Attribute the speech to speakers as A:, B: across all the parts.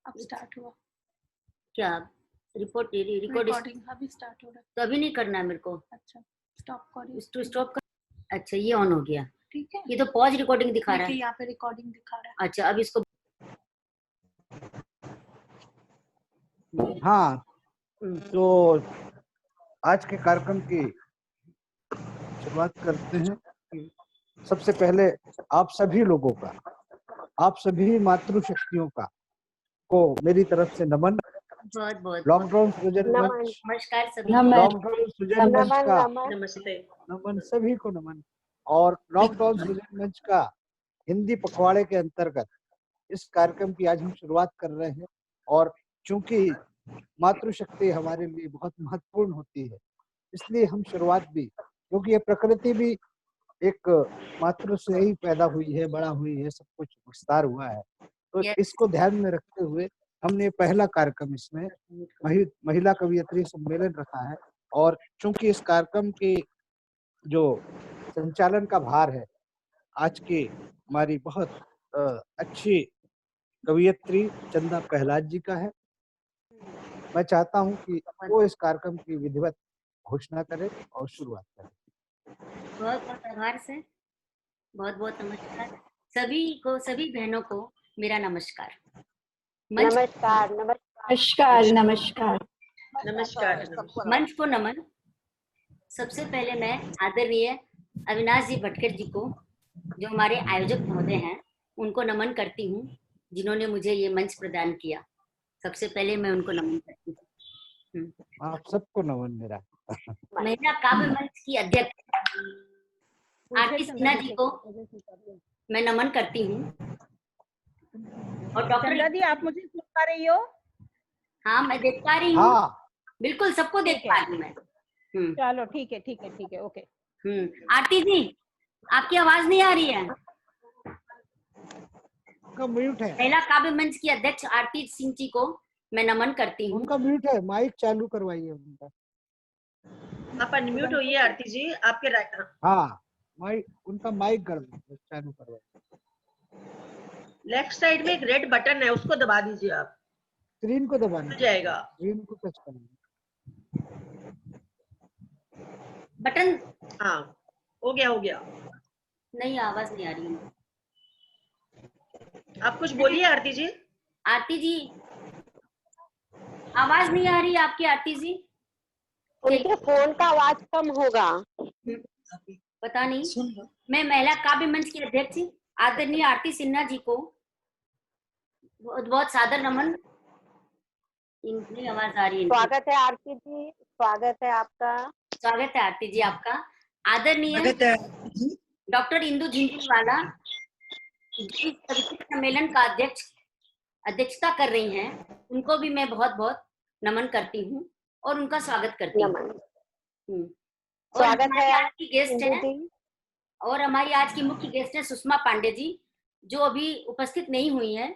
A: अब स्टार्ट हुआ
B: क्या? रिकॉर्डिंग
A: रिकॉर्डिंग अभी स्टार्ट हो रहा है।
B: तो अभी नहीं करना है मेरे को।
A: अच्छा स्टॉप करिए।
B: स्टॉप कर। अच्छा ये ऑन हो गया।
A: ठीक है,
B: ये तो पॉज रिकॉर्डिंग दिखा रहा
A: देखिए
B: है।
A: यहाँ पे रिकॉर्डिंग दिखा रहा है।
B: अच्छा अब इसको
C: हाँ, तो आज के कार्यक्रम की शुरुआत करते हैं। सबसे पहले आप सभी लोगों का, आप सभी मातृशक्तियों का को मेरी तरफ से नमन।
B: बहुत बहुत
C: लॉकडाउन सृजन मंच,
B: नमस्कार सभी।
C: लॉकडाउन सृजन मंच का
B: नमस्ते।
C: नमन, सभी को नमन। और लॉकडाउन सृजन मंच का हिंदी पखवाड़े के अंतर्गत इस कार्यक्रम की आज हम शुरुआत कर रहे हैं। और चूंकि मातृशक्ति हमारे लिए बहुत महत्वपूर्ण होती है, इसलिए हम शुरुआत भी, क्योंकि ये प्रकृति भी एक मातृ से ही पैदा हुई है, बड़ा हुई है, सब कुछ विस्तार हुआ है, तो इसको ध्यान में रखते हुए हमने पहला कार्यक्रम इसमें महिला कवियत्री सम्मेलन रखा है। और चूंकि इस कार्यक्रम के जो संचालन का भार है आज की हमारी बहुत अच्छी कवियत्री चंदा पहलाज जी का है, मैं चाहता हूं कि वो इस कार्यक्रम की विधिवत घोषणा करें और शुरुआत करें।
B: बहुत बहुत आभार से, बहुत बहुत नमस्कार सभी को, सभी बहनों को मेरा नमस्कार।
D: नमस्कार नमस्कार नमस्कार
B: नमस्कार। मंच को नमन। सबसे पहले मैं आदरणीय अविनाश जी भटकर जी को, जो हमारे आयोजक महोदय हैं, उनको नमन करती हूँ, जिन्होंने मुझे ये मंच प्रदान किया। सबसे पहले मैं उनको नमन करती हूँ।
C: आप सबको नमन मेरा।
B: महिला काव्य मंच की अध्यक्ष आरती सिन्हा जी को मैं नमन करती हूँ। और डॉक्टर
E: चंदा दी, आप मुझे सुन पा रही हो?
B: हाँ मैं देख पा रही हूँ। हाँ बिल्कुल, सबको देख पा रही हूँ मैं।
E: चलो ठीक है ठीक है ठीक है, ओके।
B: आरती जी आपकी आवाज नहीं आ रही है।
C: उनका म्यूट है।
B: महिला काव्य मंच की अध्यक्ष आरती सिंह जी को मैं नमन करती हूँ।
C: उनका म्यूट है, माइक चालू करवाइए उनका।
F: आप अनम्यूट होइए आरती जी, आपके
C: हाँ माइक, उनका माइक चालू करवाइए।
F: लेफ्ट साइड में एक रेड बटन है, उसको दबा दीजिए आप।
C: स्क्रीन को दबाना
F: जाएगा,
C: स्क्रीन को टच करना
B: बटन।
F: हाँ हो गया, हो गया।
B: नहीं आवाज नहीं आ रही है।
F: आप कुछ बोलिए आरती जी।
B: आरती जी आवाज नहीं आ रही आपकी। आरती जी
D: उनके फोन का आवाज कम होगा,
B: पता नहीं। मैं महिला काव्य मंच की अध्यक्ष आदरणीय आरती सिन्हा जी को बहुत बहुत सादर नमन। इनकी आवाज आ रही है।
D: स्वागत है आरती जी, स्वागत है आपका।
B: स्वागत है आरती जी आपका। आदरणीय डॉक्टर इंदु झुंझुनवाला जो इस कविता सम्मेलन का अध्यक्षता कर रही हैं, उनको भी मैं बहुत बहुत नमन करती हूँ और उनका स्वागत करती हूँ। और हमारी आज की गेस्ट है, और हमारी आज की मुख्य गेस्ट है सुषमा पांडे जी, जो अभी उपस्थित नहीं हुई है,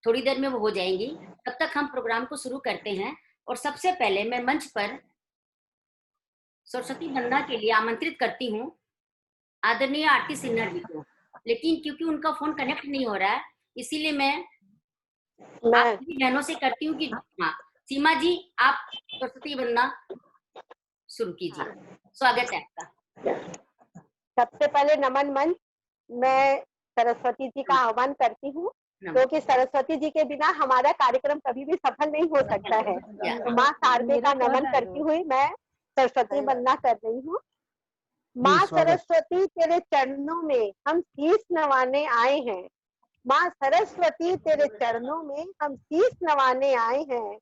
B: थोड़ी देर में वो हो जाएंगी। तब तक हम प्रोग्राम को शुरू करते हैं। और सबसे पहले मैं मंच पर सरस्वती वंदना के लिए आमंत्रित करती हूँ आदरणीय आरती सिन्हा जी को, लेकिन क्योंकि उनका फोन कनेक्ट नहीं हो रहा है, इसीलिए मैं आप सभी बहनों से करती हूँ कि हाँ सीमा जी आप सरस्वती वंदना शुरू कीजिए। स्वागत है आपका।
D: सबसे पहले नमन मंच, मैं सरस्वती जी का आह्वान करती हूँ, क्योंकि सरस्वती जी के बिना हमारा कार्यक्रम कभी भी सफल नहीं हो सकता है। तो माँ शारदे का नमन करती हुई मैं सरस्वती वंदना कर रही हूँ। माँ सरस्वती तेरे चरणों में हम शीश नवाने आए हैं। माँ सरस्वती तेरे चरणों में हम शीश नवाने आए हैं।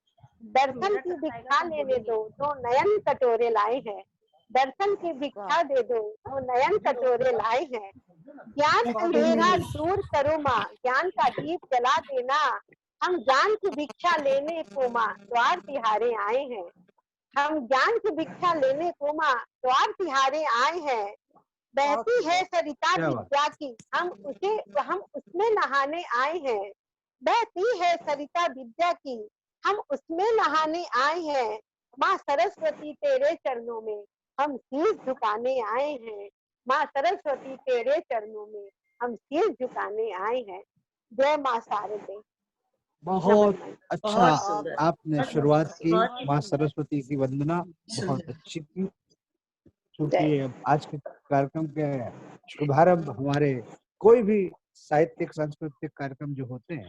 D: दर्शन की भिक्षा लेने दो, दो नयन कटोरे लाए हैं। दर्शन की भिक्षा दे दो, दो नयन कटोरे लाए हैं। ज्ञान अंधेरा दूर करो माँ, ज्ञान का दीप जला देना। हम ज्ञान की भिक्षा लेने को माँ द्वार तिहारे आए हैं। हम ज्ञान की भिक्षा लेने को माँ द्वार तिहारे आए हैं। बहती है सरिता विद्या की, हम उसमें नहाने आए हैं। बहती है सरिता विद्या की, हम उसमें नहाने आए हैं। माँ सरस्वती तेरे चरणों में हम शीश झुकाने आए हैं। माँ सरस्वती तेरे चरणों में हम शीश झुकाने आए हैं। जय माँ शारदे।
C: बहुत
D: नमन।
C: अच्छा
F: बहुत सुंदर।
C: आपने शुरुआत की।
B: बहुत-
C: माँ सरस्वती की वंदना बहुत अच्छी की। क्योंकि अब आज के कार्यक्रम के शुभारंभ हमारे कोई भी साहित्यिक सांस्कृतिक कार्यक्रम जो होते हैं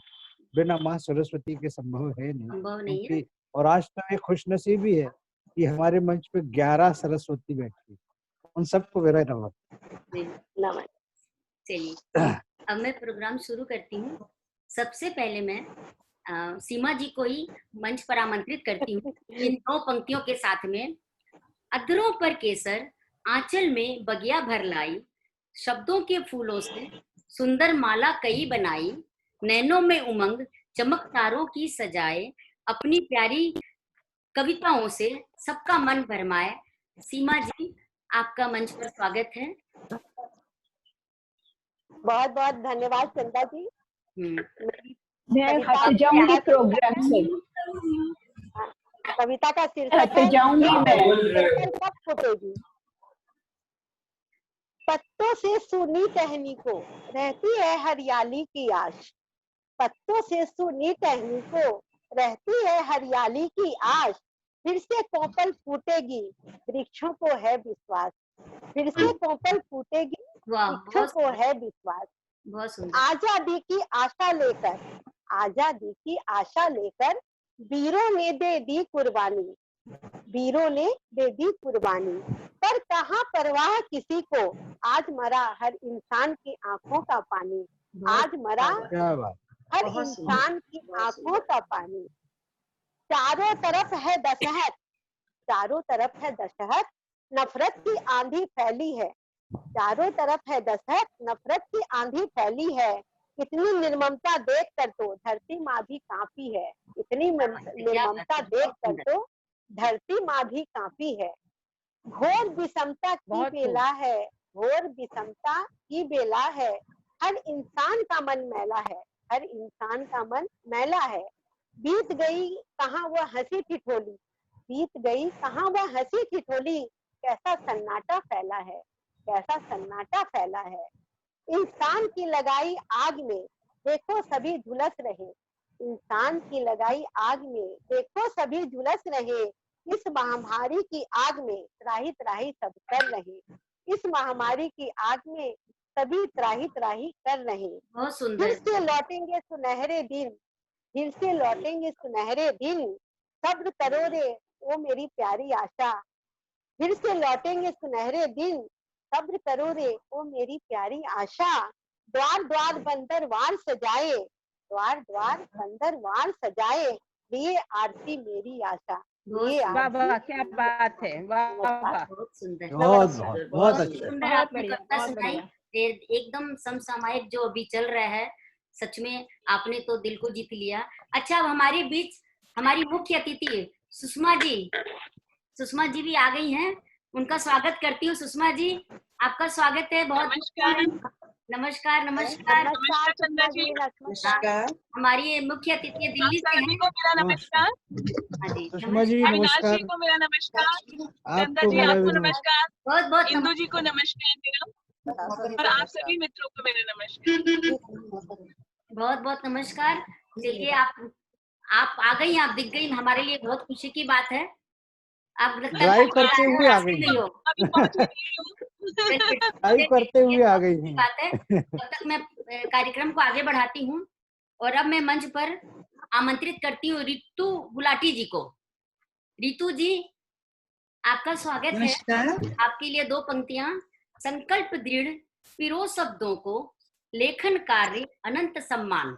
C: बिना माँ सरस्वती के संभव है नहीं।
B: संभव नहीं है।
C: क्योंकि और आज तो एक खुशनसीबी है कि हमारे मंच पे 11 सरस्वती बैठी, उन सबको मेरा नमन।
D: नमन।
B: चलिए अब मैं प्रोग्राम शुरू करती हूँ। सबसे पहले मैं सीमा जी को ही मंच पर आमंत्रित करती हूँ। इन 2 पंक्तियों के साथ में अधरों पर केसर, आंचल में बगिया भर लाई, शब्दों के फूलों से सुंदर माला कई बनाई, नैनों में उमंग चमकतारों की सजाए, अपनी प्यारी कविताओं से सबका मन भरमाए। सीमा जी, आपका मंच पर स्वागत है।
D: बहुत बहुत धन्यवाद चंदा जी।
E: मैं हट जाऊंगी प्रोग्राम से,
D: कविता का शीर्षक
E: हट
D: है
E: जाऊंगी मैं।
D: केसर कब फूटेगी। पत्तों से सुनी टहनी को रहती है हरियाली की आश, पत्तों से सुनी टहनी को रहती है हरियाली की आश, फिर से कोपल फूटेगी वृक्षों को है विश्वास, फिर से कोपल फूटेगी वृक्षों को है विश्वास।
B: बहुत सुंदर।
D: आजादी की आशा लेकर, आजादी की आशा लेकर वीरों ने दे दी कुर्बानी, वीरों ने दे दी कुर्बानी, पर कहाँ परवाह किसी को, आज मरा हर इंसान की आंखों का पानी, आज मरा
C: क्या बात।
D: हर
F: बहुत
D: इंसान की आंखों का पानी। चारों तरफ है दशहत, चारों तरफ है दशहत, नफरत की आंधी फैली है, चारों तरफ है दशहत, नफरत की आंधी फैली है, इतनी निर्ममता देख कर तो धरती माँ भी कांपी है, इतनी निर्ममता देख कर तो धरती माँ भी कांपी है। घोर विषमता की बेला है, घोर विषमता की बेला है, हर इंसान का मन मैला है, हर इंसान का मन मैला है। बीत गई कहाँ वह हंसी ठिठोली, बीत गई कहाँ वह हंसी ठिठोली, कैसा सन्नाटा फैला है, कैसा सन्नाटा फैला है। इंसान की लगाई आग में देखो सभी झुलस रहे, इंसान की लगाई आग में देखो सभी झुलस रहे, इस महामारी की आग में त्राही त्राही सब कर रहे, इस महामारी की आग में सभी त्राही त्राही कर रहे।
B: बहुत सुंदर।
D: फिर से लौटेंगे सुनहरे दिन, फिर से लौटेंगे सुनहरे दिन, सब्र करो रे ओ मेरी प्यारी आशा, फिर से लौटेंगे सुनहरे दिन, सब्र करो रे ओ मेरी प्यारी आशा। द्वार द्वार बंदर वार सजाए, द्वार द्वार बंदर वार सजाए, लिए आरती मेरी आशा, लिए
E: वाह वाह, क्या बात है, वाह वाह,
B: बहुत सुंदर।
C: बहुत बहुत बहुत अच्छा।
B: सुंदर आपने कविता सुनाई। एकदम समसामयिक जो अभी चल रहा है, सच में आपने तो दिल को जीत लिया। अच्छा, अब हमारे बीच हमारी मुख्य अतिथि सुषमा जी, सुषमा जी भी आ गई हैं, उनका स्वागत करती हूँ। सुषमा जी, आपका स्वागत है। बहुत नमस्कार नमस्कार नमस्कार
D: नमस्कार चंदा जी, नमस्कार।
B: हमारी मुख्य अतिथि दिल्ली से हैं।
G: मेरा नमस्कार।
C: सुषमा जी
G: अविनाश
C: नमस्कार।
G: जी को मेरा नमस्कार, चंदा जी
C: मेरा
G: आपको
C: भी
G: नमस्कार,
B: बहुत बहुत
G: इंदु जी को नमस्कार मेरा, और आप सभी मित्रों को मेरा नमस्कार।
B: बहुत बहुत नमस्कार। चलिए, आप आ गई, आप दिख गई, हमारे लिए बहुत खुशी की बात है। आप
C: ड्राइव करते हुए आ गई, ड्राइव करते हुए आ गई हैं।
B: बात है। तब तक मैं कार्यक्रम को आगे बढ़ाती हूँ और अब मैं मंच पर आमंत्रित करती हूँ रितु गुलाटी जी को। रितु जी, आपका स्वागत है। आपके लिए 2 पंक्तियां। संकल्प दृढ़ पिरो शब्दों को, लेखन कार्य अनंत सम्मान,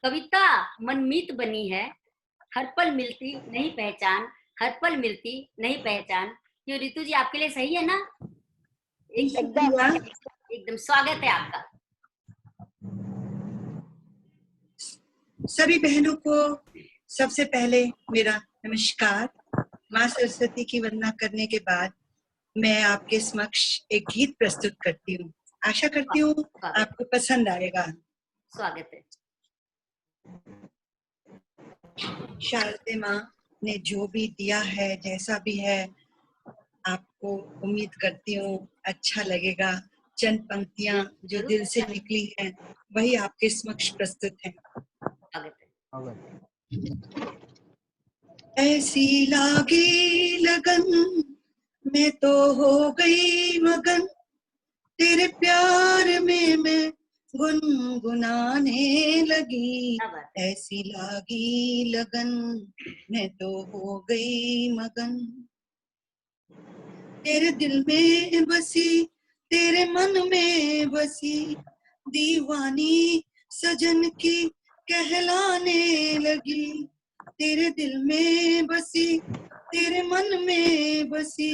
B: कविता मनमीत बनी है, हर पल मिलती नहीं पहचान, हर पल मिलती नहीं पहचान। ये रितु जी आपके लिए सही है ना? एकदम स्वागत है आपका।
H: सभी बहनों को सबसे पहले मेरा नमस्कार। माँ सरस्वती की वंदना करने के बाद मैं आपके समक्ष एक गीत प्रस्तुत करती हूँ। आशा करती हूँ आपको पसंद आएगा।
B: स्वागत है।
H: शारदे माँ ने जो भी दिया है, जैसा भी है, आपको उम्मीद करती हूँ अच्छा लगेगा। चंद पंक्तियां जो दिल से निकली हैं वही आपके समक्ष प्रस्तुत हैं।
B: स्वागत है।
H: ऐसी लागी लगन मैं तो हो गई मगन, तेरे प्यार में मैं गुनगुनाने लगी।
B: क्या बात है।
H: ऐसी लागी लगन मैं तो हो गई मगन, तेरे दिल में बसी तेरे मन में बसी, दीवानी सजन की कहलाने लगी। तेरे दिल में बसी तेरे मन में बसी,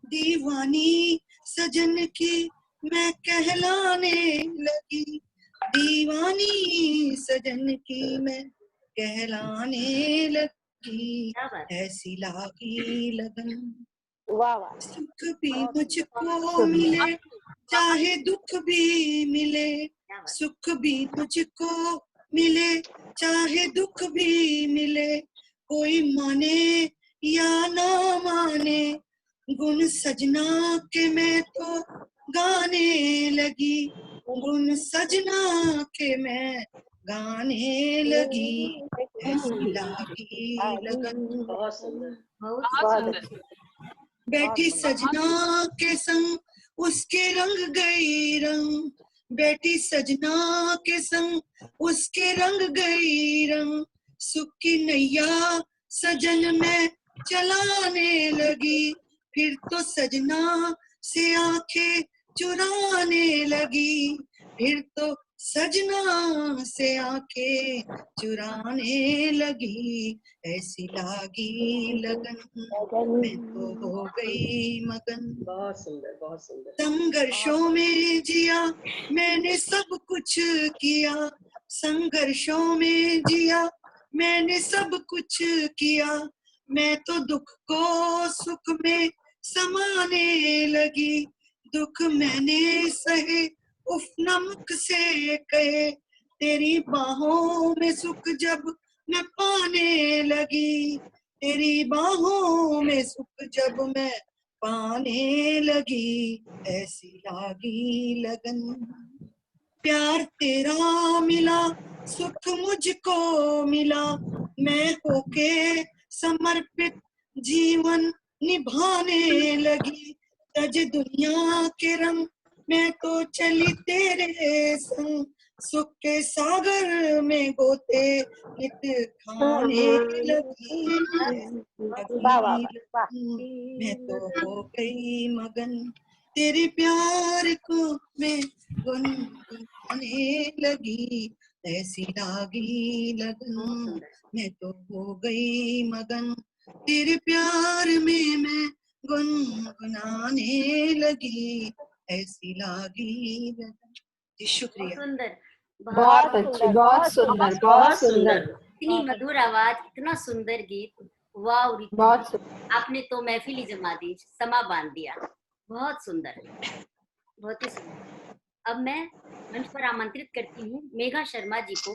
H: दीवानी सजन की मैं कहलाने लगी। दीवानी सजन की मैं कहलाने लगी।
B: क्या बात है।
H: ऐसी लागी लगन,
D: वाह वाह,
H: सुख भी मुझको मिले चाहे दुख भी मिले,
B: क्या बात है।
H: सुख भी मुझको मिले चाहे दुख भी मिले, कोई माने या ना माने, गुण सजना के मैं तो गाने लगी। गुण सजना के मैं गाने लगी। ऐसी लागी लगन,
F: बहुत सुंदर।
B: बहुत
G: बहुत
B: सुंदर।
G: सुंदर।
H: बैठी सजना के संग उसके रंग गई रंग, बैठी सजना के संग उसके रंग गई रंग, सुख की नैया सजन में चलाने लगी। फिर तो सजना से आंखें चुराने लगी, फिर तो सजना से आंखें चुराने लगी। ऐसी लागी लगन मैं तो हो गई मगन,
F: बहुत सुंदर, बहुत सुंदर।
H: संघर्षों में जिया मैंने सब कुछ किया, संघर्षों में जिया मैंने सब कुछ किया, मैं तो दुख को सुख में समाने लगी। दुख मैंने सहे उफ न मुख से कहे, तेरी बाहों में सुख जब मैं पाने लगी, तेरी बाहों में सुख जब मैं पाने लगी। ऐसी लागी लगन, प्यार तेरा मिला सुख मुझको मिला, मैं होके समर्पित जीवन निभाने लगी। तज दुनिया के रंग मैं तो चली तेरे संग, सुख के सागर में गोते नित खाने लगी।
D: वाह वाह वाह,
H: मैं तो हो गई मगन, तेरे प्यार को मैं गुनगुनाने लगी। ऐसी लागी लगन मैं तो हो गई मगन, तेरे प्यार में मैं गुनगुनाने लगी। ऐसी लागी लगन। जी शुक्रिया।
B: सुंदर।
E: बहुत अच्छी, बहुत सुंदर, बहुत सुंदर,
B: इतनी मधुर आवाज, इतना सुंदर गीत। वाह रितु,
E: बहुत सुंदर।
B: आपने तो महफिल ही जमा दी, समा बांध दिया। बहुत सुंदर, बहुत ही सुंदर। अब मैं मंच पर आमंत्रित करती हूँ मेघा शर्मा जी को।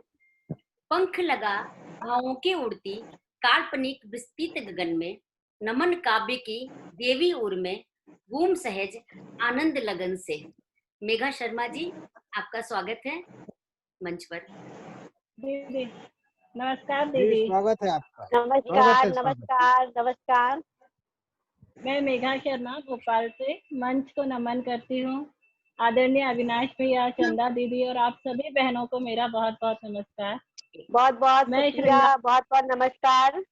B: पंख लगा भावों की उड़ती काल्पनिक विस्तृत गगन में, नमन काव्य की देवी उर में, घूम सहज आनंद लगन से। मेघा शर्मा जी, आपका स्वागत है मंच पर।
E: दीदी नमस्कार।
C: जी
E: दीदी
C: स्वागत है आपका।
D: नमस्कार
C: स्वागत है।
D: नमस्कार नमस्कार।
E: मैं मेघा शर्मा भोपाल से मंच को नमन करती हूँ। आदरणीय अविनाश भैया, चंदा दीदी और आप सभी बहनों को मेरा बहुत बहुत नमस्कार।
D: बहुत बहुत
E: मैं
D: शुक्रिया, बहुत बहुत नमस्कार।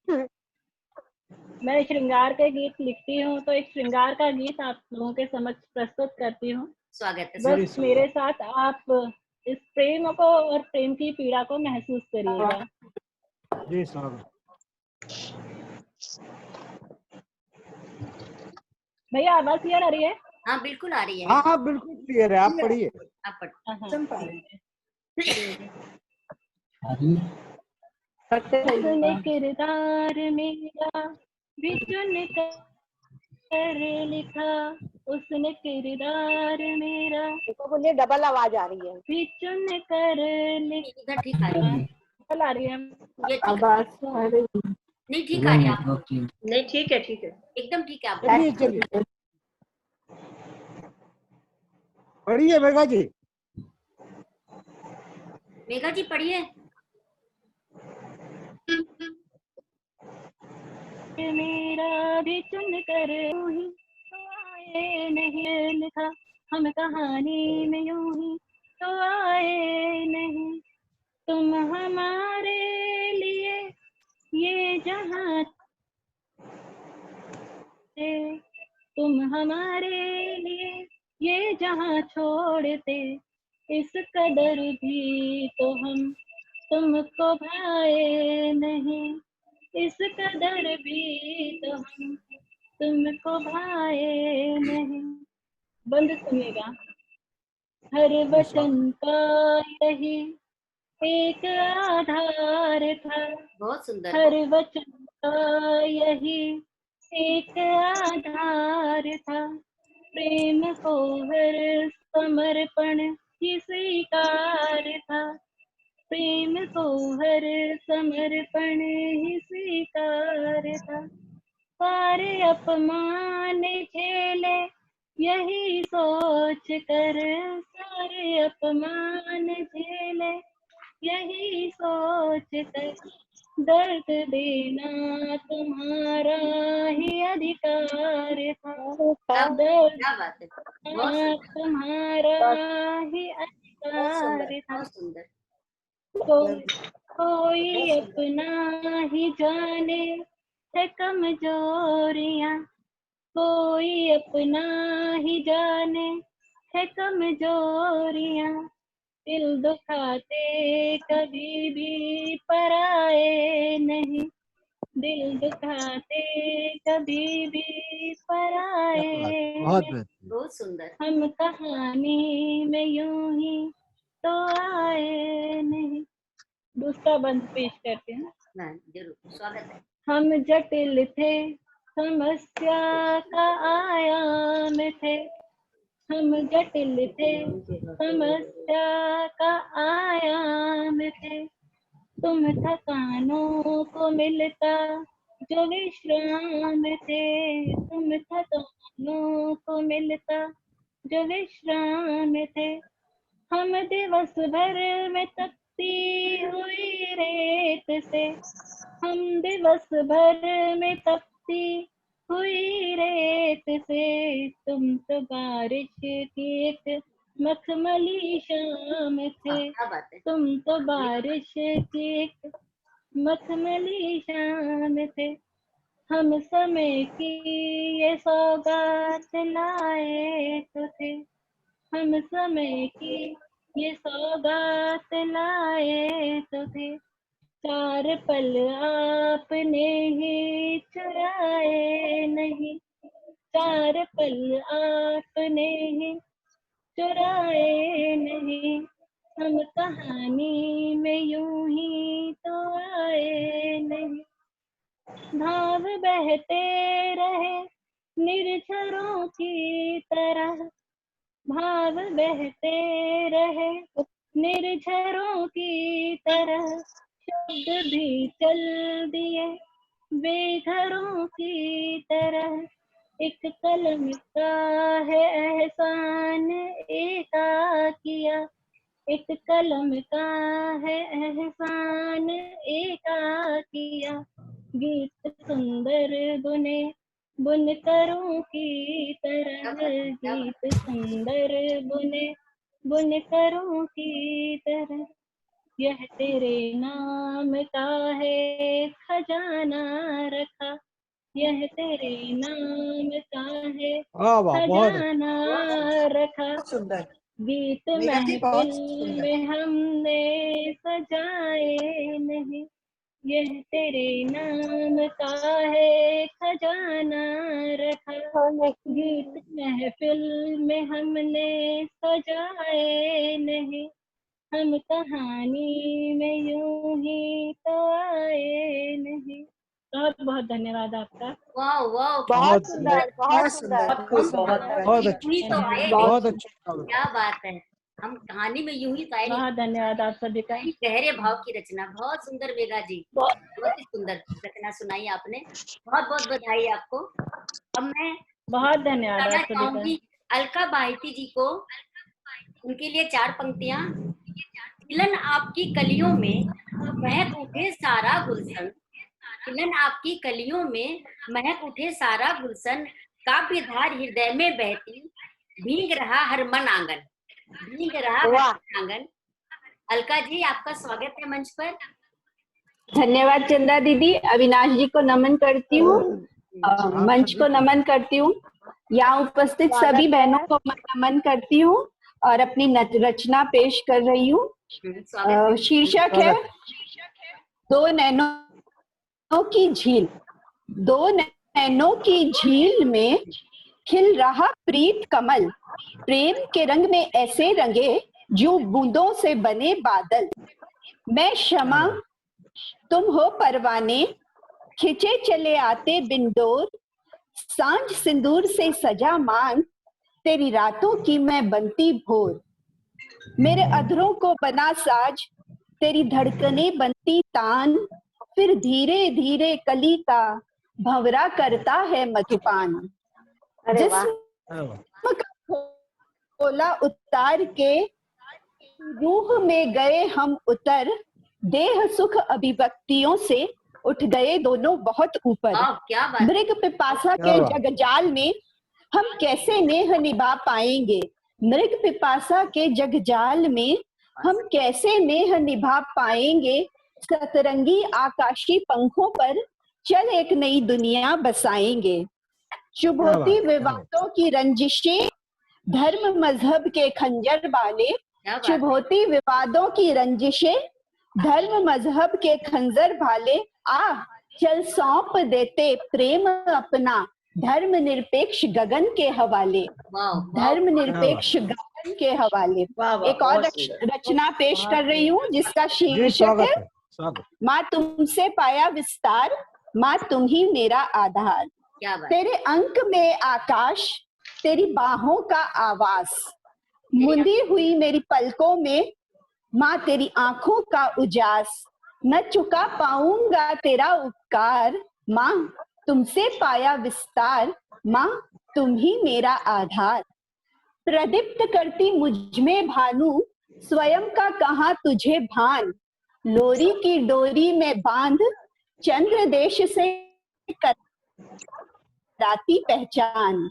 E: मैं श्रृंगार के गीत लिखती हूँ, तो एक श्रृंगार का गीत आप लोगों के समक्ष प्रस्तुत करती हूँ।
B: स्वागत है।
E: बस मेरे साथ आप इस प्रेम को और प्रेम की पीड़ा को महसूस करिएगा।
C: जी स्वागत।
E: भैया आवाज क्लियर आ रही है?
B: हाँ बिल्कुल आ रही है।
C: हाँ हाँ बिल्कुल क्लियर है, आप पढ़िए।
B: आप पढ़।
E: उसने किरदार मेरा भी चुन कर लिखा, उसने किरदार मेरा
D: इसको बोलिए डबल आवाज आ रही है।
E: भी चुन कर लिखा।
B: इधर ठीक आ रही है,
E: डबल आ रही है
B: ये ठीक
E: आवाज आ रही है।
B: नहीं, ठीक आ रही है आपको?
F: नहीं ठीक है, ठीक है।
B: एकदम ठीक है आपको?
C: चलिए चलिए पढ़िए मेघा जी।
B: मेघा जी पढ़िए।
E: मेरा भी चुन कर यूं ही तो आए नहीं लिखा हम कहानी में यूं ही तो आए नहीं। तुम हमारे लिए ये जहां थे, तुम हमारे लिए ये जहां छोड़ते, इस कदर भी तो हम तुमको भाए नहीं, इस कदर भी तो हम तुमको भाए नहीं। बंद सुनिएगा। हर वचन का यही एक आधार था,
B: बहुत सुंदर।
E: हर वचन का यही एक आधार था, प्रेम को हर समर्पण ही स्वीकार था, प्रेम को हर समर्पण ही स्वीकार था। सारे अपमान झेले यही सोच कर, सारे अपमान झेले यही सोच कर, दर्द देना तुम्हारा ही अधिकार था, दर्द
B: क्या बात है, बहुत
E: देना
B: सुंदर,
E: तुम्हारा ही
B: बहुत सुंदर,
E: अधिकार था।
B: बहुत सुंदर।
E: कोई अपना ही जाने है कमजोरियां, कोई अपना ही जाने है कमजोरियां, दिल दुखाते कभी भी पराए नहीं, दिल दुखाते कभी भी पराए
C: बहुत
E: नहीं।
C: बेहतरीन।
B: बहुत सुंदर।
E: हम कहानी में यूं ही तो आए नहीं। दूसरा बंद पेश करते हैं।
B: हाँ, जरूर, स्वागत है।
E: हम जटिल थे, समस्या का आयाम थे, हम जटिल थे, समस्या का आयाम थे, तुम थकानों को मिलता जो विश्राम थे, तुम थकानों को मिलता जो विश्राम थे। हम दिवस भर में तपती हुई रेत से, हम दिवस भर में तपती हुई रेत से, तुम तो बारिश की एक मखमली शाम थे,
B: क्या बात है।
E: तुम तो बारिश की एक मखमली शाम थे। हम समय की ये सौगात लाए तो थे, हम समय की ये सौगात लाए तो थे, चार पल आपने ही चुराए नहीं, चार पल आपने ही चुराए नहीं। हम कहानी में यूं ही तो आए नहीं, भाव बहते रहे निर्झरों की तरह, भाव बहते रहे निर्झरों की तरह, शब्द भी चल दिए बेघरों की तरह, एक कलम का है एहसान एकाकिया, एक कलम का है एहसान एकाकिया, गीत सुंदर बुने बुनकरों की तरह, गीत सुंदर बुने बुनकरों की तरह, यह तेरे नाम का है खजाना रखा, यह तेरे नाम का है
C: वाह वाह, बहुत
E: खजाना रखा,
H: सुंदर।
E: गीत
H: मेघा जी, बहुत
E: महफिल
H: सुंदर।
E: में हमने सजाए नहीं, यह तेरे नाम का है खजाना रखा, गीत महफिल में हमने सजाए नहीं, हम कहानी में यूं ही तो आए नहीं। बहुत बहुत धन्यवाद आपका।
B: वाह वाह,
D: बहुत सुंदर, बहुत सुंदर।
C: बहुत
B: यूं ही तो आए नहीं।
C: बहुत अच्छा।
B: क्या बात है, हम कहानी में यूं ही तो आए नहीं।
E: बहुत धन्यवाद आप सभी का।
B: गहरे भाव की रचना, बहुत सुंदर मेघा जी, बहुत ही सुंदर रचना सुनाई आपने, बहुत बहुत बधाई आपको। अब मैं
E: बहुत धन्यवाद
B: बताना
E: आप सभी का।
B: चाहूंगी अलका बाहिती जी को, उनके लिए 4 पंक्तियां। खिलन आपकी कलियों में महक उठे सारा गुलशन, खिलन आपकी कलियों में, महक उठे सारा गुलशन, काव्य धार हृदय में बहती, भीग रहा हर मन आंगन, भीग रहा हर
D: वाह।
B: मन आंगन। अलका जी, आपका स्वागत है मंच पर।
E: धन्यवाद चंदा दीदी। अविनाश जी को नमन करती हूँ, मंच को नमन करती हूँ, यहाँ उपस्थित सभी बहनों को मैं नमन करती हूँ और अपनी रचना पेश कर रही हूँ। शीर्षक है दो नैनों की झील। दो नैनों की झील में खिल रहा प्रीत कमल, प्रेम के रंग में ऐसे रंगे जो बूंदों से बने बादल। मैं शमा, तुम हो परवाने, खिंचे चले आते बिंदोर, सांझ सिंदूर से सजा मांग, तेरी रातों की मैं बनती भोर। मेरे अधरों को बना साज, तेरी धड़कने बनती तान, फिर धीरे धीरे कली का भंवरा करता है मधुपान। जिस्म का खोला उतार के रूह में गए हम उतर, देह सुख अभिव्यक्तियों से उठ गए दोनों बहुत ऊपर। मृग पिपासा के जगजाल में हम कैसे नेह निभा पाएंगे, मृग पिपासा के जगजाल में हम कैसे नेह निभा पाएंगे, सतरंगी आकाशी पंखों पर चल एक नई दुनिया बसाएंगे। चुभोती विवादों की रंजिशें धर्म मजहब के खंजर वाले, चुभोती विवादों की रंजिशें धर्म मजहब के खंजर भाले, आ चल सौंप देते प्रेम अपना धर्म निरपेक्ष गगन के हवाले, धर्म निरपेक्ष गगन के हवाले। एक और रचना पेश कर रही हूँ जिसका शीर्षक है माँ तुमसे पाया विस्तार, माँ तुम ही मेरा आधार। तेरे अंक में आकाश, तेरी बाहों का आवास, मुंदी हुई मेरी पलकों में माँ तेरी आंखों का उजास। न चुका पाऊंगा तेरा उपकार, माँ तुमसे पाया विस्तार, माँ तुम ही मेरा आधार। प्रदीप्त करती मुझ में भानु, स्वयं का कहाँ तुझे भान, लोरी की डोरी में बांध चंद्र देश से कराती पहचान।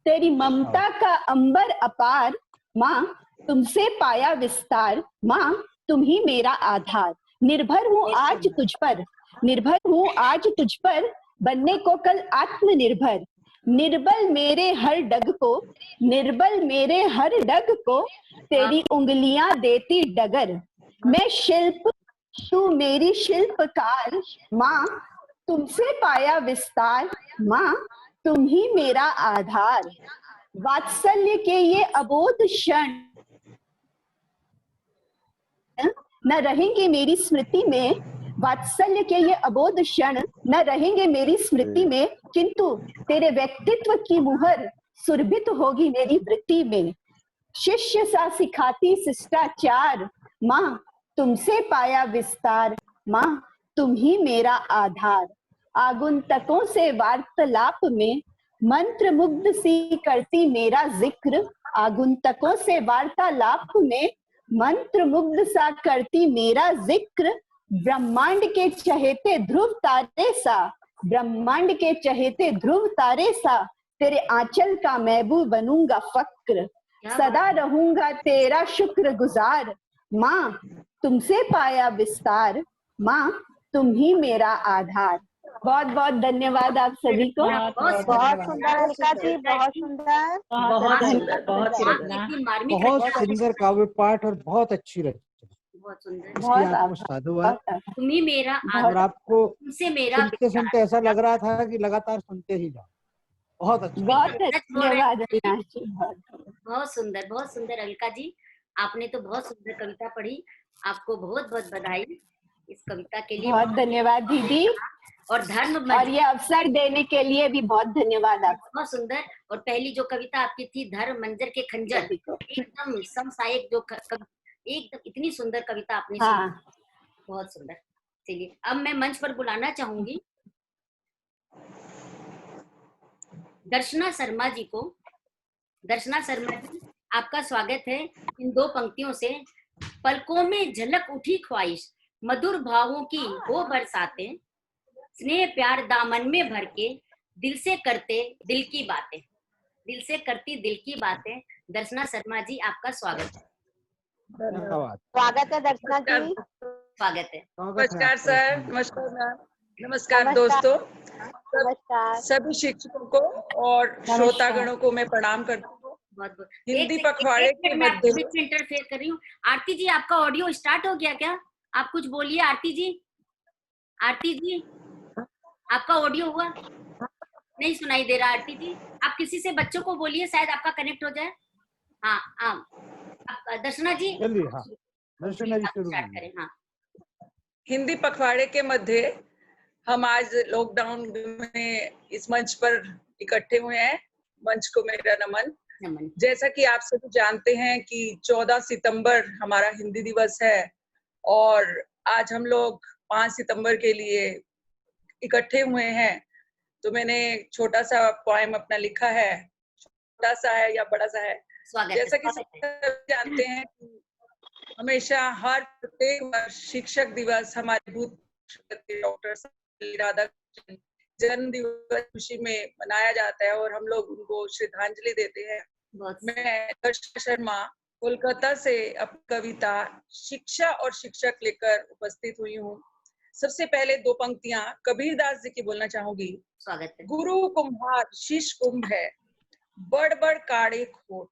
E: तेरी ममता का अंबर अपार, माँ तुमसे पाया विस्तार, माँ तुम ही मेरा आधार। निर्भर हूँ आज तुझ पर, निर्भर हूँ आज तुझ पर, बनने को कल आत्मनिर्भर। निर्बल मेरे हर डग को, निर्बल मेरे हर डग को, तेरी उंगलियां देती डगर। मैं शिल्प, तू मेरी शिल्पकार, माँ तुमसे पाया विस्तार, माँ तुम ही मेरा आधार। वात्सल्य के ये अबोध क्षण न रहेंगे मेरी स्मृति में, वात्सल्य के ये अबोध क्षण न रहेंगे मेरी स्मृति में, किंतु तेरे व्यक्तित्व की मुहर सुरभित होगी मेरी वृत्ति में। शिष्य सा सिखाती शिष्टाचार, माँ तुमसे पाया विस्तार, माँ तुम ही मेरा आधार। आगुंतकों से वार्तालाप में मंत्र मुग्ध सी करती मेरा जिक्र, आगुंतकों से वार्तालाप में मंत्र मुग्ध सा करती मेरा जिक्र। ब्रह्मांड के चहेते ध्रुव तारे सा, ब्रह्मांड के चहेते ध्रुव तारे सा, तेरे आंचल का महबूब बनूंगा फक्र। सदा रहूंगा तेरा शुक्रगुजार, माँ तुमसे पाया विस्तार, माँ तुम ही मेरा आधार। बहुत बहुत धन्यवाद आप सभी को।
D: बहुत सुंदर अलका जी, बहुत सुंदर,
C: बहुत सुंदर काव्य पाठ और बहुत अच्छी रचना।
B: बहुत सुंदर,
C: बहुत आपको साधुवाद।
B: तुम ही मेरा
C: और आपको
B: तुमसे मेरा
C: सुनते सुनते ऐसा लग रहा था कि लगातार सुनते ही जाओ। बहुत अच्छा,
E: बहुत धन्यवाद अविनाश जी।
B: बहुत सुंदर, बहुत सुंदर अलका जी, आपने तो बहुत सुंदर कविता पढ़ी। आपको बहुत बहुत बधाई इस कविता के लिए।
E: बहुत धन्यवाद दीदी,
B: और धर्म
E: और ये अवसर देने के लिए भी बहुत धन्यवाद आपको।
B: बहुत सुंदर। और पहली जो कविता आपकी थी धर्म मंजर के खंजर, एकदम समसायिक जो एकदम इतनी सुंदर कविता आपने सुनी, बहुत सुंदर। चलिए अब मैं मंच पर बुलाना चाहूंगी दर्शना शर्मा जी को। दर्शना शर्मा जी, आपका स्वागत है इन दो पंक्तियों से। पलकों में झलक उठी ख्वाहिश, मधुर भावों की हो बरसातें, स्नेह प्यार दामन में भर के दिल से करते दिल की बातें, दिल से करती दिल की बातें। दर्शना शर्मा जी, आपका स्वागत है।
C: धन्यवाद।
D: स्वागत है दर्शना जी।
B: स्वागत है।
G: नमस्कार सर, नमस्कार मैम, नमस्कार
D: नमस्कार।
G: दोस्तों,
D: नमस्कार।
G: सभी शिक्षकों को और श्रोतागणों को मैं प्रणाम करती हूँ।
B: बहुत बहुत
G: हिंदी पखवाड़े के
B: मैं आपके
G: मध्य
B: बीच में इंटरफेयर कर रही हूँ। आरती जी, आपका ऑडियो स्टार्ट हो गया क्या? आप कुछ बोलिए आरती जी। आरती जी, आपका ऑडियो हुआ? नहीं सुनाई दे रहा आरती जी। आप किसी से बच्चों को बोलिए, शायद आपका कनेक्ट हो जाए। हाँ आप दर्शना जी
C: चलिए, हाँ दर्शना जी शुरू
B: स्टार्ट करें। हाँ,
G: हिंदी पखवाड़े के मध्य हम आज लॉकडाउन में इस मंच पर इकट्ठे हुए हैं। मंच को मेरा नमन।
B: नमन।
G: जैसा कि आप सभी जानते हैं कि 14 सितंबर हमारा हिंदी दिवस है और आज हम लोग 5 सितंबर के लिए इकट्ठे हुए हैं। तो मैंने छोटा सा पोएम अपना लिखा है, छोटा सा है या बड़ा सा है।
B: स्वागत
G: जैसा कि
B: है।
G: सब जानते हैं कि हमेशा हर प्रत्येक वर्ष शिक्षक दिवस हमारे भूत डॉक्टर राधाकृष्णन जन्म दिवस खुशी में मनाया जाता है और हम लोग उनको श्रद्धांजलि देते हैं। मैं दर्शना शर्मा कोलकाता से अपनी कविता शिक्षा और शिक्षक लेकर उपस्थित हुई हूँ। सबसे पहले 2 पंक्तियां कबीरदास जी की बोलना चाहूंगी।
B: स्वागत है।
G: गुरु कुम्हार शिष्य कुंभ है, बड़ बड़ काड़े खोट,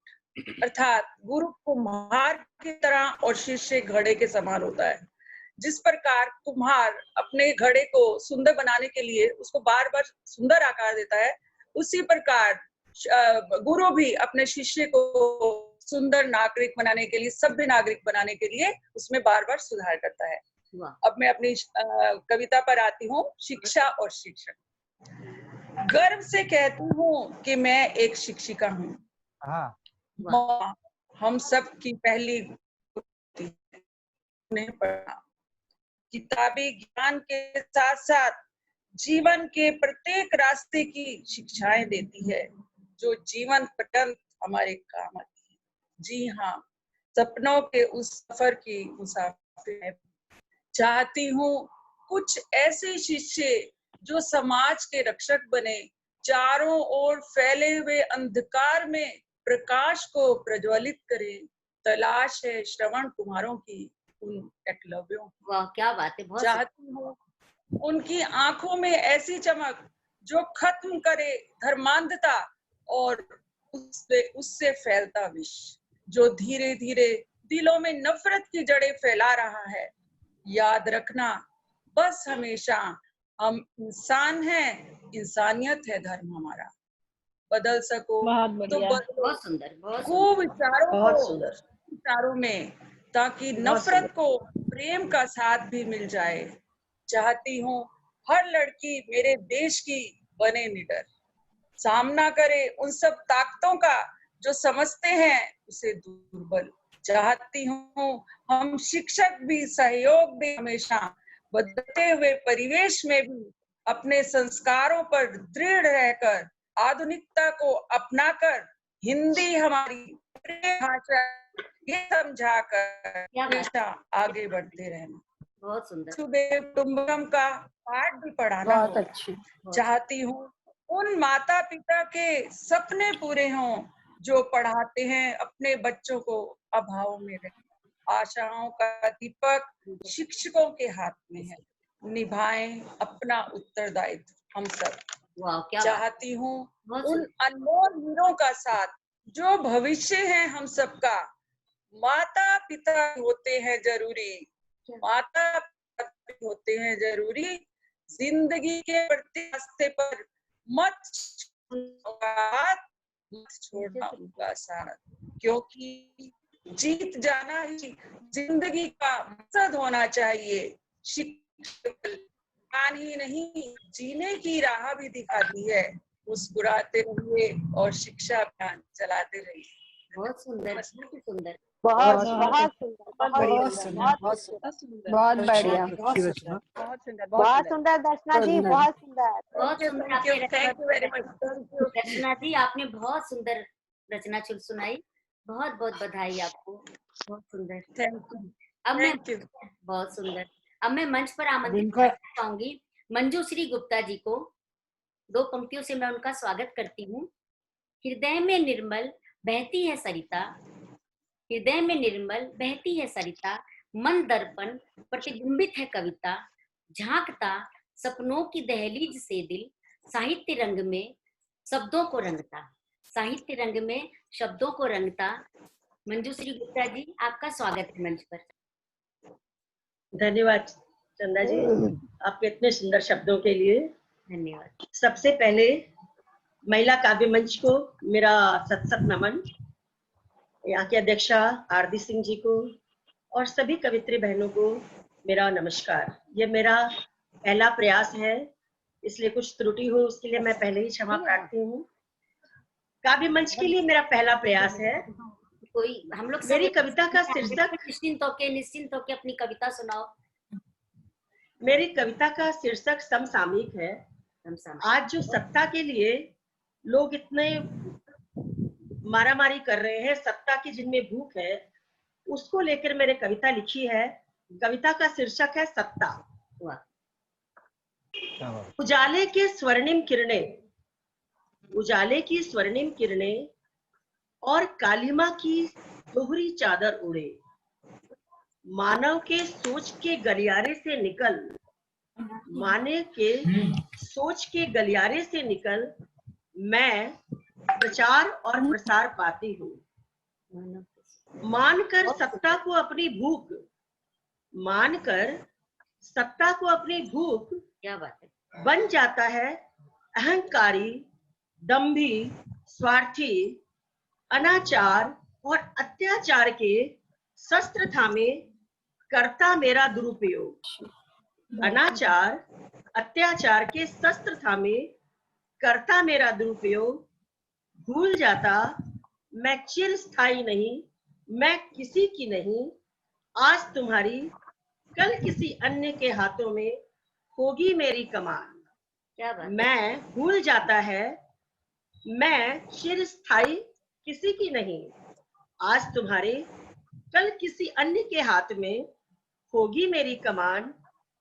G: अर्थात गुरु कुम्हार की तरह और शिष्य घड़े के समान होता है। जिस प्रकार कुम्हार अपने घड़े को सुंदर बनाने के लिए उसको बार बार सुंदर आकार देता है, उसी प्रकार गुरु भी अपने शिष्य को सुंदर नागरिक बनाने के लिए, सभ्य नागरिक बनाने के लिए उसमें बार बार सुधार करता है। अब मैं अपनी कविता पर आती हूँ, शिक्षा और शिक्षक। गर्व से कहती हूँ कि मैं एक शिक्षिका हूँ।
C: हाँ।
G: हम सब की पहली ने पढ़ा, किताबी ज्ञान के साथ साथ जीवन के प्रत्येक रास्ते की शिक्षाएं देती है, जो जीवन पर्यंत हमारे काम आती है। जी हाँ, सपनों के उस सफर की मुसाफिर है। चाहती हूँ कुछ ऐसे शिष्य जो समाज के रक्षक बने, चारों ओर फैले हुए अंधकार में प्रकाश को प्रज्वलित करें। तलाश है श्रवण कुमारों की उन एकलव्यों।
B: वाह, क्या बात है। बहुत
G: चाहती हूँ उनकी आंखों में ऐसी चमक जो खत्म करे धर्मांधता और उससे फैलता विष, जो धीरे धीरे दिलों में नफरत की जड़ें फैला रहा है। याद रखना बस हमेशा, हम इंसान हैं, इंसानियत है धर्म हमारा। बदल सको तो बदलो।
B: बहुत सुंदर, बहुत
G: विचारों में, ताकि नफरत को प्रेम का साथ भी मिल जाए। चाहती हूँ हर लड़की मेरे देश की बने निडर, सामना करे उन सब ताकतों का जो समझते हैं उसे दुर्बल। चाहती हूँ हम शिक्षक भी सहयोग दें हमेशा, बदलते हुए परिवेश में भी अपने संस्कारों पर दृढ़ रहकर, आधुनिकता को अपनाकर हिंदी हमारी भाषा ये समझाकर हमेशा आगे बढ़ते रहना।
B: बहुत सुंदर।
G: सुदेव कुटुंबकम का पाठ भी पढ़ाना
A: बहुत
G: होगा।
A: अच्छी।
G: चाहती हूँ उन माता पिता के सपने पूरे हों जो पढ़ाते हैं अपने बच्चों को अभाव में रहे। आशाओं का दीपक शिक्षकों के हाथ में है, निभाएं अपना उत्तरदायित्व हम सब। चाहती हूँ उन अनमोल हीरों का साथ जो भविष्य है हम सबका। माता पिता होते हैं जरूरी, माता पिता होते हैं जरूरी, जिंदगी के प्रति रास्ते पर मत छोड़ना उनका साथ, क्योंकि जीत जाना ही जिंदगी का मकसद होना चाहिए। शिक्षण ही नहीं, जीने की राह भी दिखाती है। मुस्कुराते रहिए और शिक्षा अभियान चलाते रहिए।
B: बहुत सुंदर, बहुत सुंदर,
D: बहुत बढ़िया, बहुत सुंदर दर्शना जी, बहुत सुंदर।
B: थैंक यू वेरी मच दर्शना जी, आपने बहुत सुंदर रचना सुनाई। बहुत बहुत बधाई आपको, बहुत सुंदर।
G: Thank you.
B: अब मैं बहुत सुंदर। अब मैं मंच पर आमंत्रित करना चाहूंगी मंजूश्री गुप्ता जी को 2 पंक्तियों से मैं उनका स्वागत करती हूँ। हृदय में निर्मल बहती है सरिता, हृदय में निर्मल बहती है सरिता, मन दर्पण प्रतिबिंबित है कविता, झांकता सपनों की दहलीज से दिल, साहित्य रंग में शब्दों को रंगता, साहित्य रंग में शब्दों को रंगता। मंजूश्री गुप्ता जी, आपका स्वागत है मंच पर।
F: धन्यवाद चंदा जी, आपके इतने सुंदर शब्दों के लिए
B: धन्यवाद।
F: सबसे पहले महिला काव्य मंच को मेरा सत नमन, यहाँ की अध्यक्षा आरती सिंह जी को और सभी कवित्री बहनों को मेरा नमस्कार। ये मेरा पहला प्रयास है, इसलिए कुछ त्रुटि हो उसके लिए मैं पहले ही क्षमा प्रार्थी हूँ। काव्य मंच के लिए मेरा पहला प्रयास है।
B: कोई हम लोग
F: मेरी कविता का शीर्षक,
B: निश्चिंत होके अपनी कविता सुनाओ।
F: मेरी कविता का शीर्षक समसामयिक है। आज जो सत्ता के लिए लोग इतने मारामारी कर रहे हैं, सत्ता की जिनमें भूख है, उसको लेकर मैंने कविता लिखी है। कविता का शीर्षक है सत्ता। उजाले के स्वर्णिम किरणें, उजाले की स्वर्णिम किरणें और कालिमा की दोहरी चादर उड़े, मानव के सोच के गलियारे से निकल, मानव के सोच के गलियारे से निकल मैं प्रचार और प्रसार पाती हूँ। मानकर सत्ता को अपनी भूख, मानकर सत्ता को अपनी भूख,
B: क्या बात है,
F: बन जाता है अहंकारी, दंभी, स्वार्थी, अनाचार और अत्याचार के शस्त्र थामे करता मेरा दुरुपयोग। अनाचार, अत्याचार के शस्त्र थामे करता मेरा दुरुपयोग, भूल जाता मैं चिरस्थायी नहीं, मैं किसी की नहीं, आज तुम्हारी कल किसी अन्य के हाथों में होगी मेरी कमान।
B: क्या बात,
F: मैं भूल जाता है मैं चिरस्थायी किसी की नहीं, आज तुम्हारे कल किसी अन्य के हाथ में होगी मेरी कमान।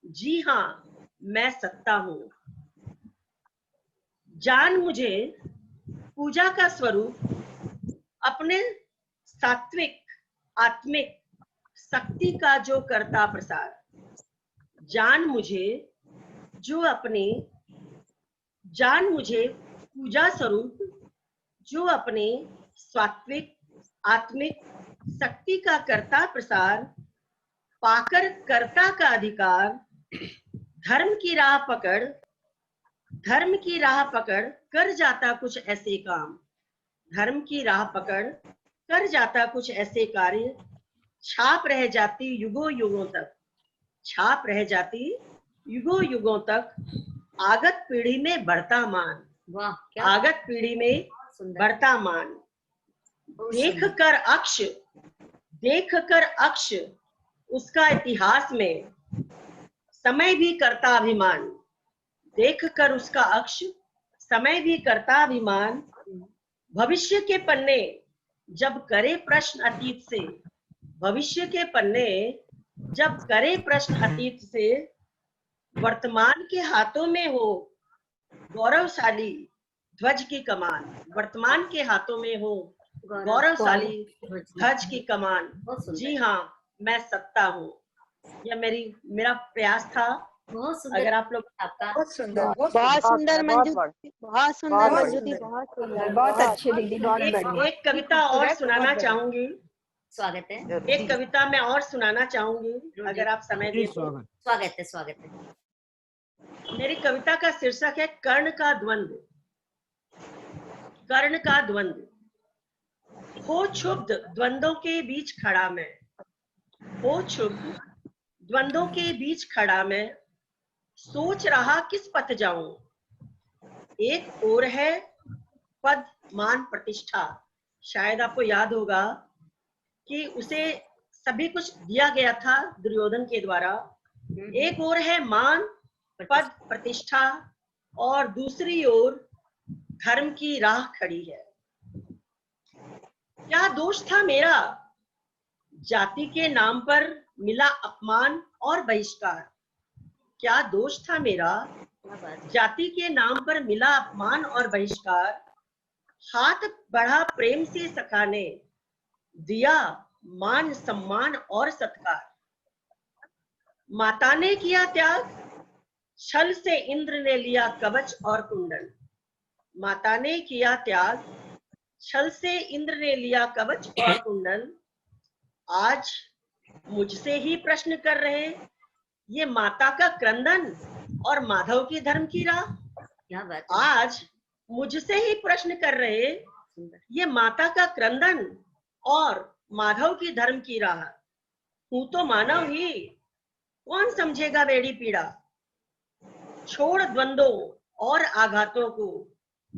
F: जी हाँ, मैं सत्ता हूँ। जान मुझे पूजा का स्वरूप, अपने सात्विक आत्मिक शक्ति का जो करता प्रसार। जान मुझे जो अपने, जान मुझे पूजा स्वरूप जो अपने सात्विक आत्मिक शक्ति का करता प्रसार, पाकर कर्ता का अधिकार, धर्म की राह पकड़, धर्म की राह पकड़ कर जाता कुछ ऐसे काम, धर्म की राह पकड़ कर जाता कुछ ऐसे कार्य, छाप रह जाती युगों युगों तक, छाप रह जाती युगों युगों तक, आगत पीढ़ी में बढ़ता मान।
B: वाह, क्या
F: आगत पीढ़ी में बढ़ता मान। देख कर अक्ष उसका इतिहास में समय भी करता अभिमान। देख कर उसका अक्ष समय भी करता अभिमान। भविष्य के पन्ने जब करे प्रश्न अतीत से, भविष्य के पन्ने जब करे प्रश्न अतीत से, वर्तमान के हाथों में हो गौरवशाली ध्वज की कमान। वर्तमान के हाथों में हो गौरवशाली ध्वज की कमान। जी हाँ, मैं सत्ता हूँ। यह मेरा प्रयास था।
B: बहुत सुंदर।
F: अगर आप लोग,
B: आपका
H: बहुत सुंदर,
D: बहुत सुंदर मंजू, बहुत सुंदर मंजू दी, बहुत सुंदर, बहुत अच्छे दीदी, बहुत बढ़िया।
F: एक कविता और सुनाना चाहूंगी।
B: स्वागत है,
F: एक कविता मैं और सुनाना चाहूंगी, अगर आप समय दें तो।
B: स्वागत है, स्वागत है।
F: मेरी कविता का शीर्षक है कर्ण का द्वंद्व। कर्ण का द्वंद्व। हो क्षुब्ध द्वंद्वों के बीच खड़ा मैं, हो क्षुब्ध द्वंद्वों के बीच खड़ा मैं, सोच रहा किस पथ जाऊं। एक ओर है पद मान प्रतिष्ठा, शायद आपको याद होगा कि उसे सभी कुछ दिया गया था दुर्योधन के द्वारा। एक ओर है मान पद प्रतिष्ठा और दूसरी ओर धर्म की राह खड़ी है। क्या दोष था मेरा, जाति के नाम पर मिला अपमान और बहिष्कार। क्या दोष था मेरा, जाति के नाम पर मिला अपमान और बहिष्कार, हाथ बढ़ा प्रेम से सखा ने, दिया मान सम्मान और सत्कार। माता ने किया त्याग, छल से इंद्र ने लिया कवच और कुंडल। माता ने किया त्याग, छल से इंद्र ने लिया कवच और कुंडल। आज मुझसे ही प्रश्न कर रहे, ये माता का क्रंदन और माधव की धर्म की राह।
B: क्या बात है।
F: आज मुझसे ही प्रश्न कर रहे, ये माता का क्रंदन और माधव की धर्म की राह। हूं तो मानव ही, कौन समझेगा बेड़ी पीड़ा। छोड़ द्वंद्वों और आघातों को,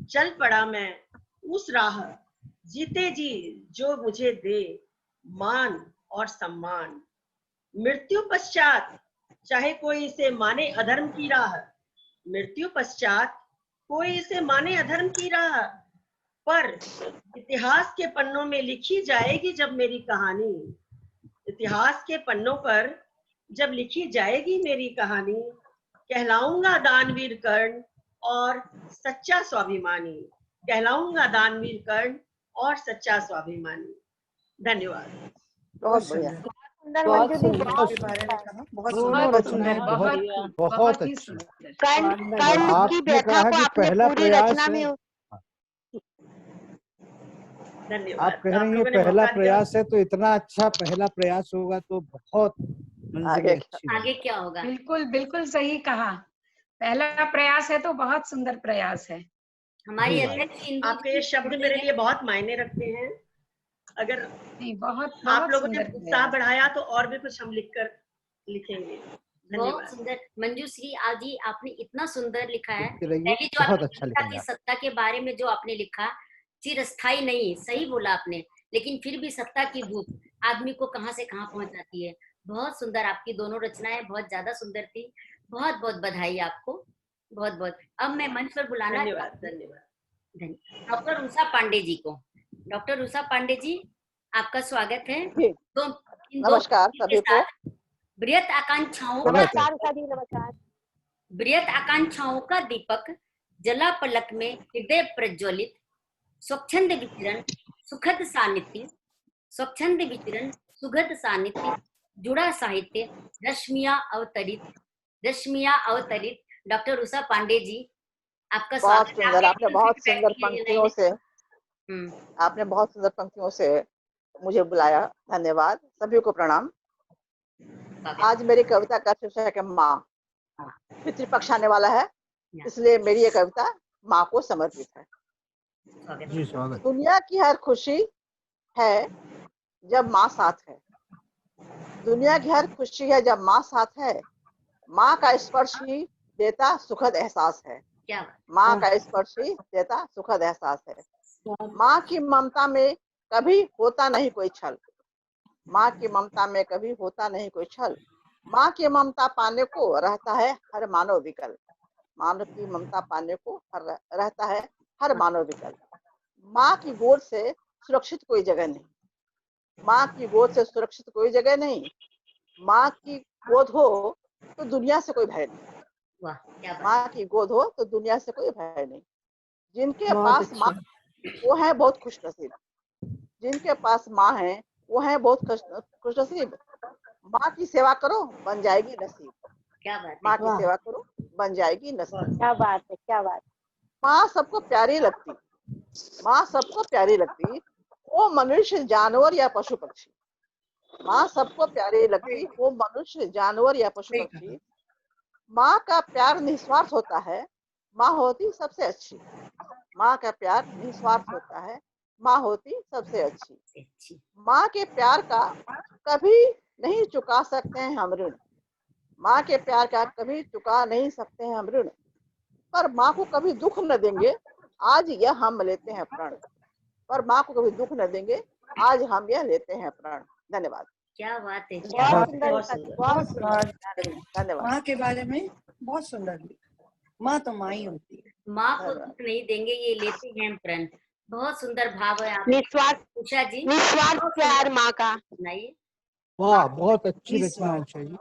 F: चल पड़ा मैं उस राह। जीते जी जो मुझे दे मान और सम्मान। मृत्यु पश्चात चाहे कोई इसे माने अधर्म की राह, मृत्यु पश्चात कोई इसे माने अधर्म की राह, पर इतिहास के पन्नों में लिखी जाएगी जब मेरी कहानी। इतिहास के पन्नों पर जब लिखी जाएगी मेरी कहानी, कहलाऊंगा दानवीर कर्ण और सच्चा स्वाभिमानी। कहलाऊंगा दानवीर कर्ण और सच्चा स्वाभिमानी। धन्यवाद।
D: बहुत बढ़िया, सुंदर
C: बहुत
D: मंजू दी,
C: सुंदर।
D: बहुत
H: के बारे में कहा, बहुत
C: दोनों
H: सुंदर,
C: रचनाएं बहुत बहुत
E: ही
C: अच्छी।
E: सुंदर।
D: कर्ण
C: और
D: की
C: आपने
D: व्यथा
C: कहा
D: को
C: कि
D: आपने
C: पहला
D: पूरी
C: प्रयास
D: रचना
C: है,
D: में
F: धन्यवाद।
C: आप कह रही हैं
F: लोगों ने
C: पहला
F: मौका दिया।
C: प्रयास है, तो इतना अच्छा पहला प्रयास होगा तो बहुत मंजिलें
D: आगे
C: अच्छी होंगी।
B: आगे क्या होगा।
E: बिल्कुल बिल्कुल सही कहा। पहला प्रयास है तो बहुत सुंदर प्रयास है।
B: हमारी
C: जी।
B: अध्यक्ष इंदु
F: आपके ये शब्द मेरे लिए बहुत मायने रखते हैं। अगर
E: नहीं, बहुत
F: आप
E: बहुत
F: लोगों ने
E: सुंदर
F: उत्साह
E: प्रयास।
F: बढ़ाया तो और भी कुछ हम लिखेंगे।
B: बहुत
F: धन्यवाद।
B: सुंदर। मंजू श्री आज ही आपने इतना सुंदर लिखा है।
C: लिखते रहिए,
B: पहले जो
C: बहुत
B: आपने
C: अच्छा
B: कविता
C: लिखेंगे
B: की
C: आप।
B: सत्ता के बारे में जो आपने लिखा, चिरस्थाई नहीं, सही बोला आपने, लेकिन फिर भी सत्ता की भूख आदमी को कहां से कहां पहुंच जाती है। बहुत सुंदर आपकी दोनों रचनाएं, बहुत ज्यादा सुंदर थी। बहुत बहुत बधाई आपको, बहुत बहुत। अब मैं मंच पर बुलाना
F: धन्यवाद।
B: चाहती हूँ
F: धन्यवाद।
B: डॉक्टर उषा पांडे जी को। डॉक्टर उषा पांडे जी, आपका स्वागत है।
D: जी।
B: तो इन दो
D: नमस्कार
B: के
D: सभी को।
B: साथ बृहत आकांक्षाओं
D: नमस्कार उषा जी, नमस्कार।
B: बृहत आकांक्षाओं का दीपक जला पलक में हृदय प्रज्वलित, स्वच्छंद विचरण सुखद सानिध्य, स्वच्छंद विचरण सुखद सानिध्य, जुड़ा साहित्य, रश्मियां अवतरित। डॉक्टर उषा पांडे जी, आपका
D: बहुत
B: स्वागत है।
D: सुंदर, आपने
B: आपके
D: बहुत
B: feedback
D: सुंदर
B: के लिए
D: पंक्तियों से,
B: हम्म,
D: आपने बहुत सुंदर पंक्तियों से मुझे बुलाया। धन्यवाद। सभी को प्रणाम। आज मेरी कविता का शीर्षक है माँ। पितृपक्ष आने वाला है, इसलिए मेरी ये कविता माँ को समर्पित है।
B: स्वागत
C: जी, स्वागत।
D: दुनिया की हर खुशी है जब माँ साथ है। दुनिया की हर खुशी है जब माँ साथ है। माँ का स्पर्श ही देता सुखद एहसास है।
B: क्या बात।
D: माँ का स्पर्श ही देता सुखद एहसास है। माँ की ममता में कभी होता नहीं कोई छल। माँ की ममता में कभी होता नहीं कोई छल। माँ की ममता पाने को रहता है हर मानव विकल। मानव की ममता पाने को रहता है हर मानव विकल। माँ की गोद से सुरक्षित कोई जगह नहीं। माँ की गोद से सुरक्षित कोई जगह नहीं। माँ की गोद हो तो दुनिया से कोई भय नहीं।
B: वाह, क्या बात।
D: माँ की गोद हो तो दुनिया से कोई भय नहीं। जिनके पास माँ वो है बहुत खुशनसीब। जिनके पास माँ है वो है बहुत खुशनसीब। माँ की सेवा करो बन जाएगी नसीब।
B: क्या बात है।
D: माँ की सेवा करो बन जाएगी नसीब। क्या बात है, क्या बात। माँ सबको प्यारी लगती। माँ सबको प्यारी लगती, वो मनुष्य जानवर या पशु पक्षी। माँ सबको प्यारी लगती, वो मनुष्य जानवर या पशु पक्षी। माँ का प्यार निस्वार्थ होता है, माँ होती सबसे अच्छी। माँ का प्यार निस्वार्थ होता है, माँ होती सबसे अच्छी। माँ के प्यार का कभी नहीं चुका सकते हैं हम ऋण। माँ के प्यार का कभी चुका नहीं सकते हैं हम ऋण। पर माँ को कभी दुख न देंगे, आज यह हम लेते हैं प्रण। पर माँ को कभी दुख न देंगे, आज हम यह लेते हैं प्रण। धन्यवाद।
B: क्या बात है।
D: बहुत सुंदर,
H: बहुत सुंदर।
D: धन्यवाद।
H: माँ के बारे में बहुत सुंदर लिखा। माँ तो माँ ही होती है।
B: माँ को दुख नहीं देंगे, ये लेते हैं हम प्रण। बहुत सुंदर भाव है आपके।
D: निस्वार्थ,
B: उषा जी,
D: निस्वार्थ प्यार माँ का।
B: सुनाइए।
C: वाह, बहुत अच्छी रचना है उषा जी।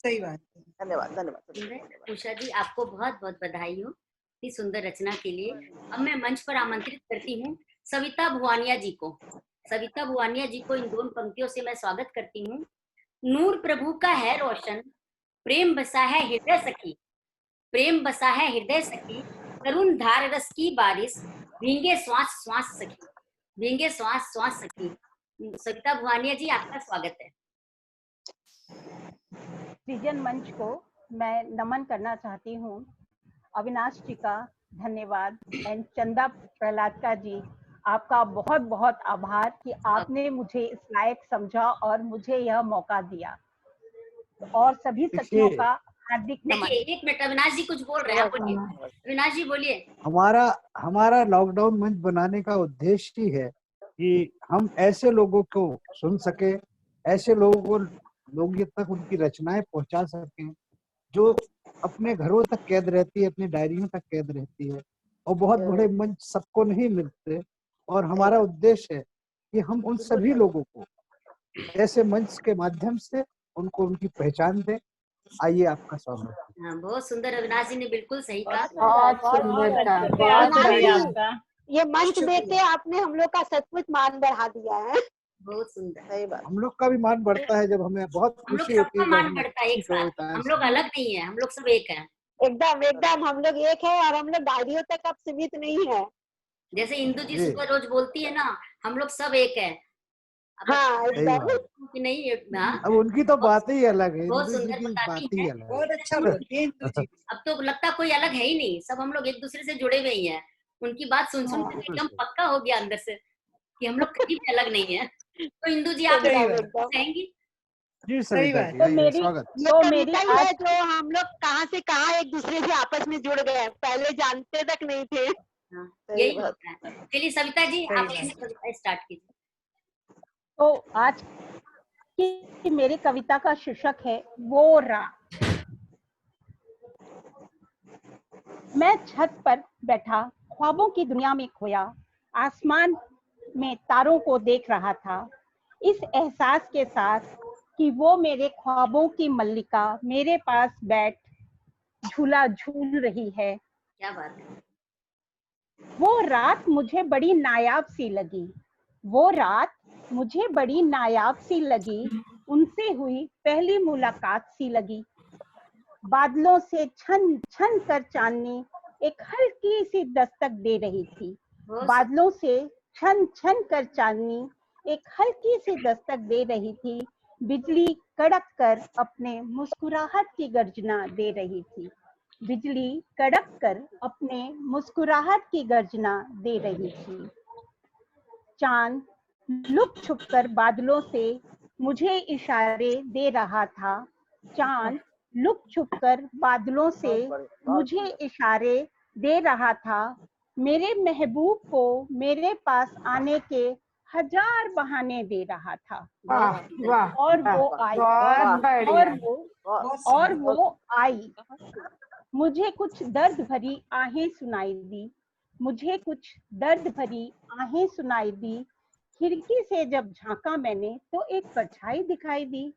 H: सही बात है।
D: धन्यवाद धन्यवाद।
B: उषा जी आपको बहुत बहुत बधाई हो इतनी सुंदर रचना के लिए। अब मैं मंच पर आमंत्रित करती हूँ सविता भुवानिया जी को। सविता भुवानिया जी को इन दोनों पंक्तियों से मैं स्वागत करती हूँ। नूर प्रभु का है रोशन, प्रेम बसा है हृदय सखी, प्रेम बसा है हृदय सखी, करुण धार रस की बारिश, भींगे श्वास श्वास सखी, भींगे श्वास श्वास सखी। सविता भुवानिया जी आपका स्वागत है।
I: सृजन मंच को मैं नमन करना चाहती हूँ। अविनाश जी का धन्यवाद एंड चंदा प्रहलादका जी आपका बहुत बहुत आभार कि आपने मुझे इस लायक समझा और मुझे यह मौका दिया। और सभी सखियों का हार्दिक नमन।
B: एक मिनट, अविनाश जी कुछ बोल रहे हैं, आप बोलिए। अविनाश जी बोलिए।
C: हमारा लॉकडाउन मंच बनाने का उद्देश्य ही है कि हम ऐसे लोगों को सुन सके, ऐसे लोगों को लोगों तक उनकी रचनाएं पहुंचा सकें जो अपने घरों तक कैद रहती है, अपनी डायरियों तक कैद रहती है, और बहुत बड़े मंच सबको नहीं मिलते। और हमारा उद्देश्य है कि हम उन सभी लोगों को ऐसे मंच के माध्यम से उनको उनकी पहचान दें। आइए, आपका स्वागत है।
B: हाँ, बहुत सुंदर, अविनाश जी ने बिल्कुल सही कहा।
D: ये मंच देख के आपने हम लोग का सचमुच मान बढ़ा दिया है।
B: बहुत सुंदर,
D: सही बात।
C: हम लोग का भी मान बढ़ता है जब हमें बहुत खुशी होती है।
B: मान बढ़ता है एक साथ। हम लोग अलग नहीं है, हम लोग सब एक हैं।
D: एकदम एकदम हम लोग एक है और हम लोग डायरियों तक अब सीमित नहीं है।
B: जैसे इंदु जी सुबह रोज बोलती है ना, हम लोग सब एक है।
D: हाँ एकदम
B: कि नहीं। हाँ,
C: अब उनकी तो बात ही अलग है।
B: बहुत सुंदर बताती है,
H: बहुत अच्छा बोलती है इंदु जी।
B: अब तो लगता कोई अलग है ही नहीं, सब हम लोग एक दूसरे से जुड़े हुए ही हैं। उनकी बात सुन सुन के एकदम पक्का हो गया अंदर से कि हम लोग कहीं भी अलग नहीं है। तो इंदु जी आप कहेंगी?
C: जी सविता जी,
I: तो मेरी
C: स्वागत।
D: तो मेरी है जो हम लोग कहाँ से कहाँ एक दूसरे से आपस में जुड़ गए, पहले जानते तक नहीं थे।
B: हाँ, यही होता है। चलिए सविता जी आप कविता स्टार्ट कीजिए।
I: तो आज की मेरी कविता का शीर्षक है वो रात। मैं छत पर बैठा ख्वाबों की दुनिया में खोया, आसमान में तारों को देख रहा था, इस एहसास के साथ कि वो मेरे ख्वाबों की मल्लिका मेरे पास बैठ झूला झूल रही है।
B: क्या बात है।
I: वो रात मुझे बड़ी नायाब सी लगी, वो रात मुझे बड़ी नायाब सी लगी, उनसे हुई पहली मुलाकात सी लगी। बादलों से छन छन कर चांदनी एक हल्की सी दस्तक दे रही थी, बादलों से छन छन कर चांदनी एक हल्की सी दस्तक दे रही थी, बिजली कड़क कर अपने मुस्कुराहट की गर्जना दे रही थी, बिजली कड़क कर अपने मुस्कुराहट की गर्जना दे रही थी। चांद लुक छुप कर बादलों से मुझे इशारे दे रहा था, चांद लुक छुप कर बादलों से मुझे इशारे दे रहा था, मेरे महबूब को मेरे पास आने के हजार बहाने दे रहा था। और वो आई, और वो आई। मुझे कुछ दर्द भरी आहें सुनाई दी, मुझे कुछ दर्द भरी आहें सुनाई दी, खिड़की से जब झांका मैंने तो एक परछाई दिखाई दी।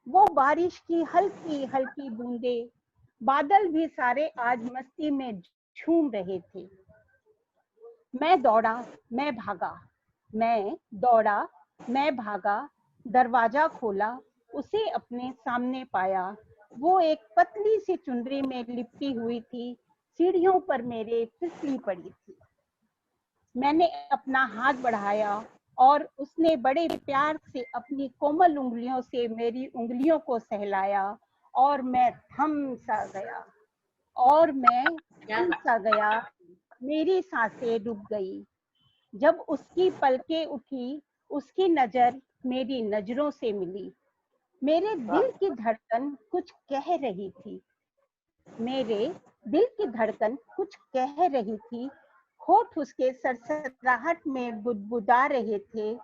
I: वो बारिश की हल्की हल्की बूंदे, बादल भी सारे आज मस्ती में झूम रहे थे। मैं दौड़ा, मैं भागा, मैं दौड़ा, मैं भागा, दरवाजा खोला, उसे अपने सामने पाया। वो एक पतली सी चुनरी में लिपटी हुई थी, सीढ़ियों पर मेरे फिसली पड़ी थी। मैंने अपना हाथ बढ़ाया और उसने बड़े प्यार से अपनी कोमल उंगलियों से मेरी उंगलियों को सहलाया, और मैं थम सा गया, और मैं थम सा गया, मेरी सांसें रुक गई। जब उसकी पलकें उठी, उसकी नजर मेरी नजरों से मिली, मेरे दिल की धड़कन कुछ कह रही थी, मेरे दिल की धड़कन कुछ कह रही थी, होठ उसके सरसराहट में बुदबुदा रहे थे।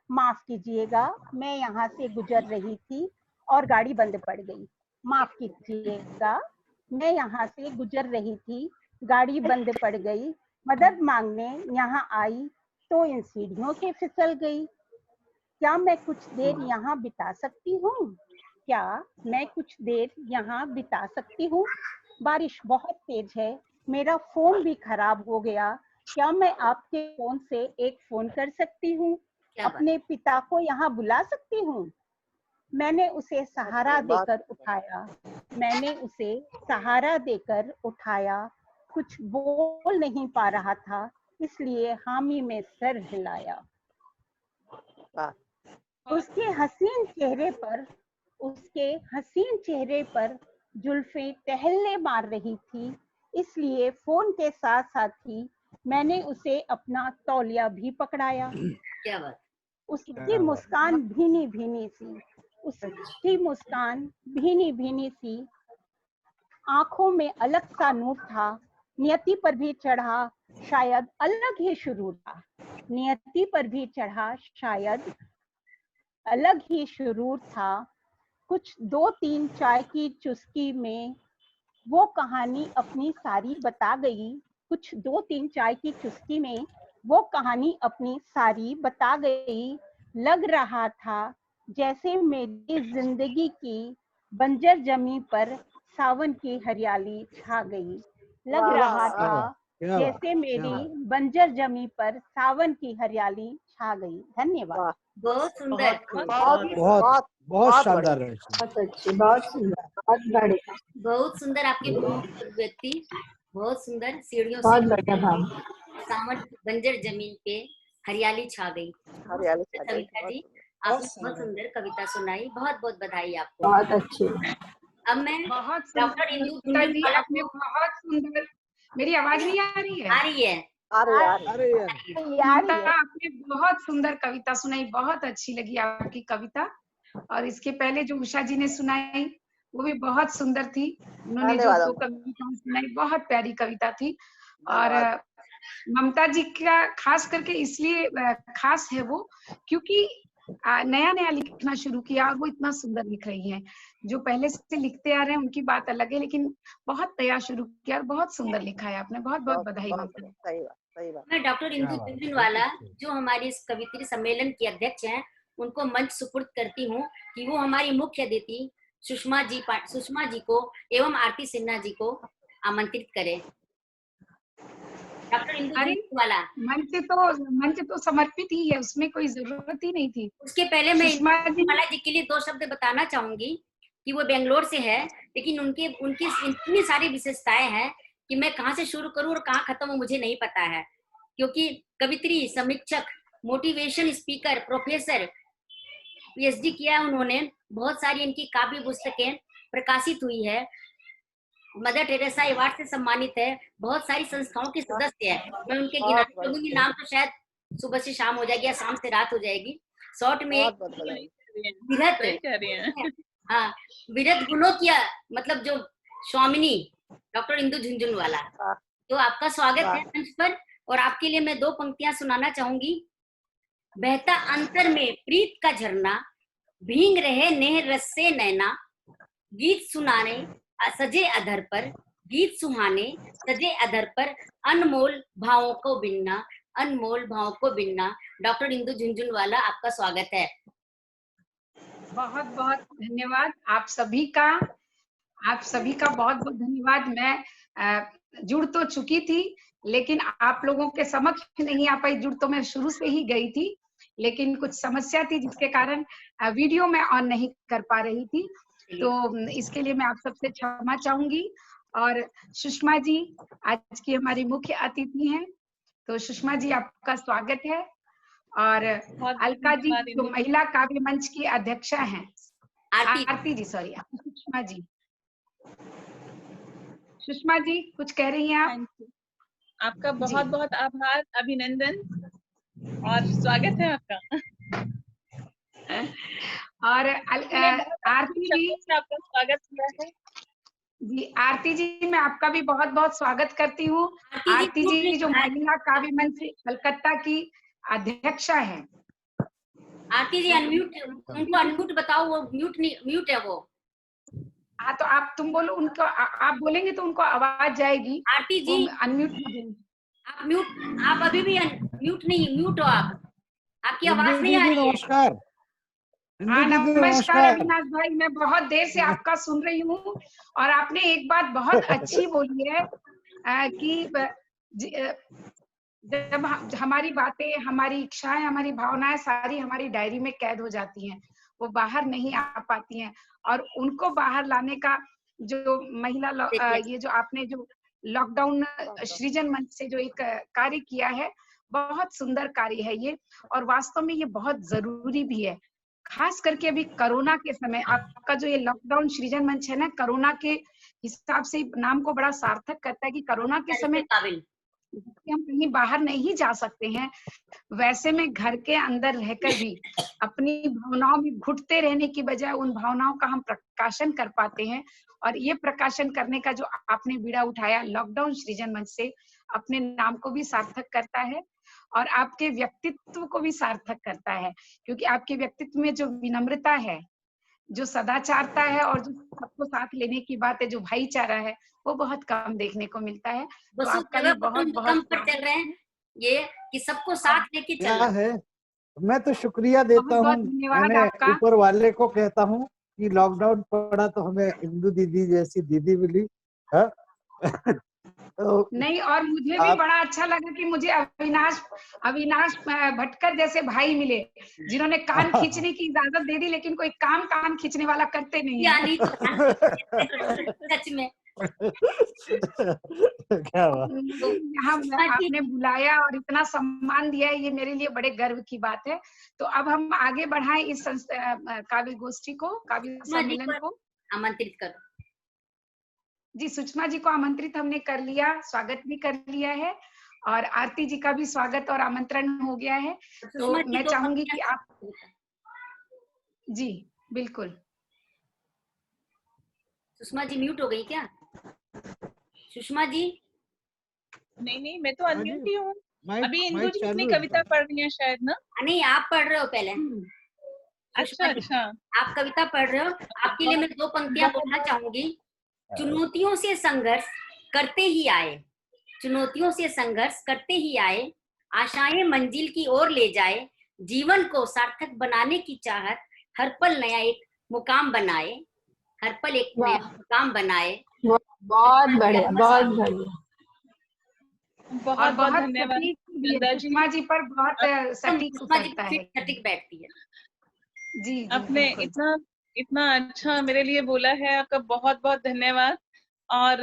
I: माफ कीजिएगा, मैं यहाँ से गुजर रही थी और गाड़ी बंद पड़ गई। माफ कीजिएगा, मैं यहाँ से गुजर रही थी, गाड़ी बंद पड़ गई। मदद मांगने यहाँ आई तो इन सीढ़ियों से फिसल गई। क्या मैं कुछ देर यहाँ बिता सकती हूँ? क्या मैं कुछ देर यहाँ बिता सकती हूँ? बारिश बहुत तेज है, मेरा फोन भी खराब हो गया, क्या मैं आपके फोन से एक फोन कर सकती हूँ? अपने पिता को यहाँ बुला सकती हूँ? मैंने उसे सहारा देकर उठाया, मैंने उसे सहारा देकर उठाया, कुछ बोल नहीं पा रहा था, इसलिए हामी में सर हिलाया। उसके हसीन चेहरे पर जुल्फें टहलने मार रही थी, इसलिए फोन के साथ साथ ही मैंने उसे अपना तौलिया भी पकड़ाया।
B: क्या बात।
I: उसकी मुस्कान भीनी भीनी सी, उसकी मुस्कान भीनी भीनी सी, आंखों में अलग सा नूर था, नियति पर भी चढ़ा शायद अलग ही शुरू था, नियति पर भी चढ़ा शायद अलग ही शुरू था। कुछ 2-3 चाय की चुस्की में वो कहानी अपनी सारी बता गई, कुछ 2-3 चाय की चुस्की में वो कहानी अपनी सारी बता गई। लग रहा था जैसे मेरी जिंदगी की बंजर जमी पर सावन की हरियाली छा गई। लग रहा था जैसे मेरी बंजर जमी पर सावन की हरियाली छा गई। धन्यवाद।
B: बहुत सुंदर,
C: बहुत शानदार है।
J: बहुत अच्छी, बहुत सुंदर, बहुत बढ़िया,
B: बहुत सुंदर आपकी व्यक्ति, बहुत सुंदर। सीढ़ियों
J: बहुत
B: से
J: बढ़िया भाव।
B: सावन बंजर जमीन पे हरियाली छा गई। कविता जी, आपने बहुत सुंदर कविता सुनाई, बहुत बहुत बधाई आपको।
J: बहुत अच्छी।
B: अब मैं डॉक्टर इंदु
K: जी, आपने बहुत सुंदर। मेरी आवाज नहीं आ रही है?
B: आ रही है।
K: आपने बहुत सुंदर कविता सुनाई, बहुत अच्छी लगी आपकी कविता। और इसके पहले जो उषा जी ने सुनाई वो भी बहुत सुंदर थी। उन्होंने जो 2 कविताएं सुनाई बहुत प्यारी कविता थी। और ममता जी का खास करके इसलिए खास है वो क्योंकि नया नया लिखना शुरू किया और वो इतना सुंदर लिख रही हैं। जो पहले से लिखते आ रहे हैं उनकी बात अलग है, लेकिन बहुत नया शुरू किया और बहुत सुंदर लिखा है आपने। बहुत बहुत बधाई ममता जी।
B: मैं डॉक्टर इंदु झुंझुनवाला जो हमारी इस कवित्री सम्मेलन की अध्यक्ष हैं, उनको मंच सुपुर्द करती हूँ कि वो हमारी मुख्य अतिथि सुषमा जी को एवं आरती सिन्हा जी को आमंत्रित करें। डॉक्टर इंदु झुंझुनवाला
K: मंच तो समर्पित ही है, उसमें कोई जरूरत ही नहीं थी।
B: उसके पहले मैं झुंझुनवाला जी के लिए 2 शब्द बताना चाहूंगी कि वो बेंगलोर से है, लेकिन उनकी इतनी सारी विशेषताएं हैं कि मैं कहाँ से शुरू करूँ और कहाँ खत्म हो मुझे नहीं पता है, क्योंकि कवित्री, समीक्षक, मोटिवेशन स्पीकर, प्रोफेसर, पीएचडी किया है उन्होंने। बहुत सारी इनकी काव्य पुस्तकें प्रकाशित हुई है, मदर टेरेसा अवार्ड से सम्मानित है, बहुत सारी संस्थाओं की सदस्य है। मैं उनके गिनाने लगूंगी नाम तो शायद सुबह से शाम हो जाएगी या शाम से रात हो जाएगी। शॉर्ट में विरत गुणों की मतलब जो स्वामिनी डॉक्टर इंदु झुंझुनवाला, तो आपका स्वागत है मंच पर। और आपके लिए मैं 2 पंक्तियां सुनाना चाहूंगी। बहता अंतर में प्रीत का झरना, भींग रहे नेह रस से नैना, गीत सुनाने सजे अधर पर, गीत सुहाने सजे अधर पर, अनमोल भावों को बिनना, अनमोल भावों को बिनना। डॉक्टर इंदु झुंझुनवाला, आपका स्वागत है।
K: बहुत बहुत धन्यवाद आप सभी का बहुत बहुत धन्यवाद। मैं जुड़ तो चुकी थी, लेकिन आप लोगों के समक्ष नहीं आ पाई। जुड़ तो मैं शुरू से ही गई थी, लेकिन कुछ समस्या थी जिसके कारण वीडियो में ऑन नहीं कर पा रही थी, तो इसके लिए मैं आप सबसे क्षमा चाहूंगी। और सुषमा जी आज की हमारी मुख्य अतिथि हैं, तो सुषमा जी आपका स्वागत है। और अलका जी जो महिला काव्य मंच की अध्यक्षा हैं, आरती जी, सॉरी सुषमा जी कुछ कह रही हैं आप?
E: आपका बहुत बहुत आभार, अभिनंदन और स्वागत है आपका।
K: और आरती जी,
E: आपका स्वागत किया है
K: जी। आरती जी, मैं आपका भी बहुत बहुत स्वागत करती हूँ। आरती जी जो महिला काव्य मंच कलकत्ता की अध्यक्षा है।
B: आरती जी उनको अनम्यूट बताओ, वो म्यूट है वो।
K: हाँ, तो तुम बोलो उनको, आप बोलेंगे तो उनको आवाज जाएगी।
B: आरती जी
K: अनम्यूट,
B: आप अभी भी म्यूट हो, आपकी आवाज नहीं आ रही है।
C: नमस्कार।
K: हाँ
C: दीदी
K: नमस्कार
C: नमस्कार।
K: अविनाश भाई, मैं बहुत देर से आपका सुन रही हूँ और आपने एक बात बहुत अच्छी बोली है कि जब हमारी बातें, हमारी इच्छाएं, हमारी भावनाएं सारी हमारी डायरी में कैद हो जाती हैं, वो बाहर नहीं आ पाती हैं, और उनको बाहर लाने का जो महिला ये जो आपने जो लॉकडाउन सृजन मंच से जो एक कार्य किया है, बहुत सुंदर कार्य है ये, और वास्तव में ये बहुत जरूरी भी है। खास करके अभी कोरोना के समय आपका जो ये लॉकडाउन सृजन मंच है ना, कोरोना के हिसाब से नाम को बड़ा सार्थक करता है कि कोरोना के समय हम कहीं बाहर नहीं जा सकते हैं, वैसे में घर के अंदर रहकर भी अपनी भावनाओं में घुटते रहने की बजाय उन भावनाओं का हम प्रकाशन कर पाते हैं। और ये प्रकाशन करने का जो आपने बीड़ा उठाया लॉकडाउन सृजन मंच से, अपने नाम को भी सार्थक करता है और आपके व्यक्तित्व को भी सार्थक करता है, क्योंकि आपके व्यक्तित्व में जो विनम्रता है, जो सदाचारता है और जो सबको साथ लेने की बात है, जो भाईचारा है, वो बहुत कम देखने को मिलता है। तो आपका भी बहुत बहुत
B: चल रहे हैं ये कि सबको साथ लेके चलना
C: है। मैं तो शुक्रिया देता हूँ, मैंने ऊपर वाले को कहता हूँ कि लॉकडाउन पड़ा तो हमें इंदु दीदी जैसी दीदी मिली है। तो
K: नहीं, और मुझे भी बड़ा अच्छा लगा कि मुझे अविनाश भटकर जैसे भाई मिले, जिन्होंने कान खींचने की इजाजत दे दी, लेकिन कोई काम कान खींचने वाला करते नहीं है।
B: सच में
C: क्या बात।
K: यहाँ आपने बुलाया और इतना सम्मान दिया है, ये मेरे लिए बड़े गर्व की बात है। तो अब हम आगे बढ़ाएं इस काव्य गोष्ठी को, काव्य सम्मेलन को।
B: आमंत्रित करो
K: जी, सुषमा जी को आमंत्रित हमने कर लिया, स्वागत भी कर लिया है, और आरती जी का भी स्वागत और आमंत्रण हो गया है। तो मैं चाहूंगी कि आप, जी बिल्कुल।
B: सुषमा जी म्यूट हो गई क्या? सुषमा जी?
L: नहीं, मैं तो अनम्यूट ही हूँ। अभी इंदु जी अपनी कविता पढ़ रही हैं शायद ना?
B: नहीं, आप पढ़ रहे हो पहले।
L: अच्छा।
B: आप कविता पढ़ रहे हो, आपके लिए मैं 2 पंक्तियां बोलना चाहूंगी। चुनौतियों से संघर्ष करते ही आए, चुनौतियों से संघर्ष करते ही आए, आशाएं मंजिल की ओर ले जाए, जीवन को सार्थक बनाने की चाहत, हर पल नया एक मुकाम बनाए, हर पल एक नया मुकाम बनाए।
J: बहुत बढ़िया, बहुत बढ़िया,
L: बहुत बहुत धन्यवाद।
K: सुषमा जी पर बहुत सटीक उतरता है,
B: सटीक बैठती है।
K: जी,
L: आपने इतना अच्छा मेरे लिए बोला है, आपका बहुत बहुत धन्यवाद। और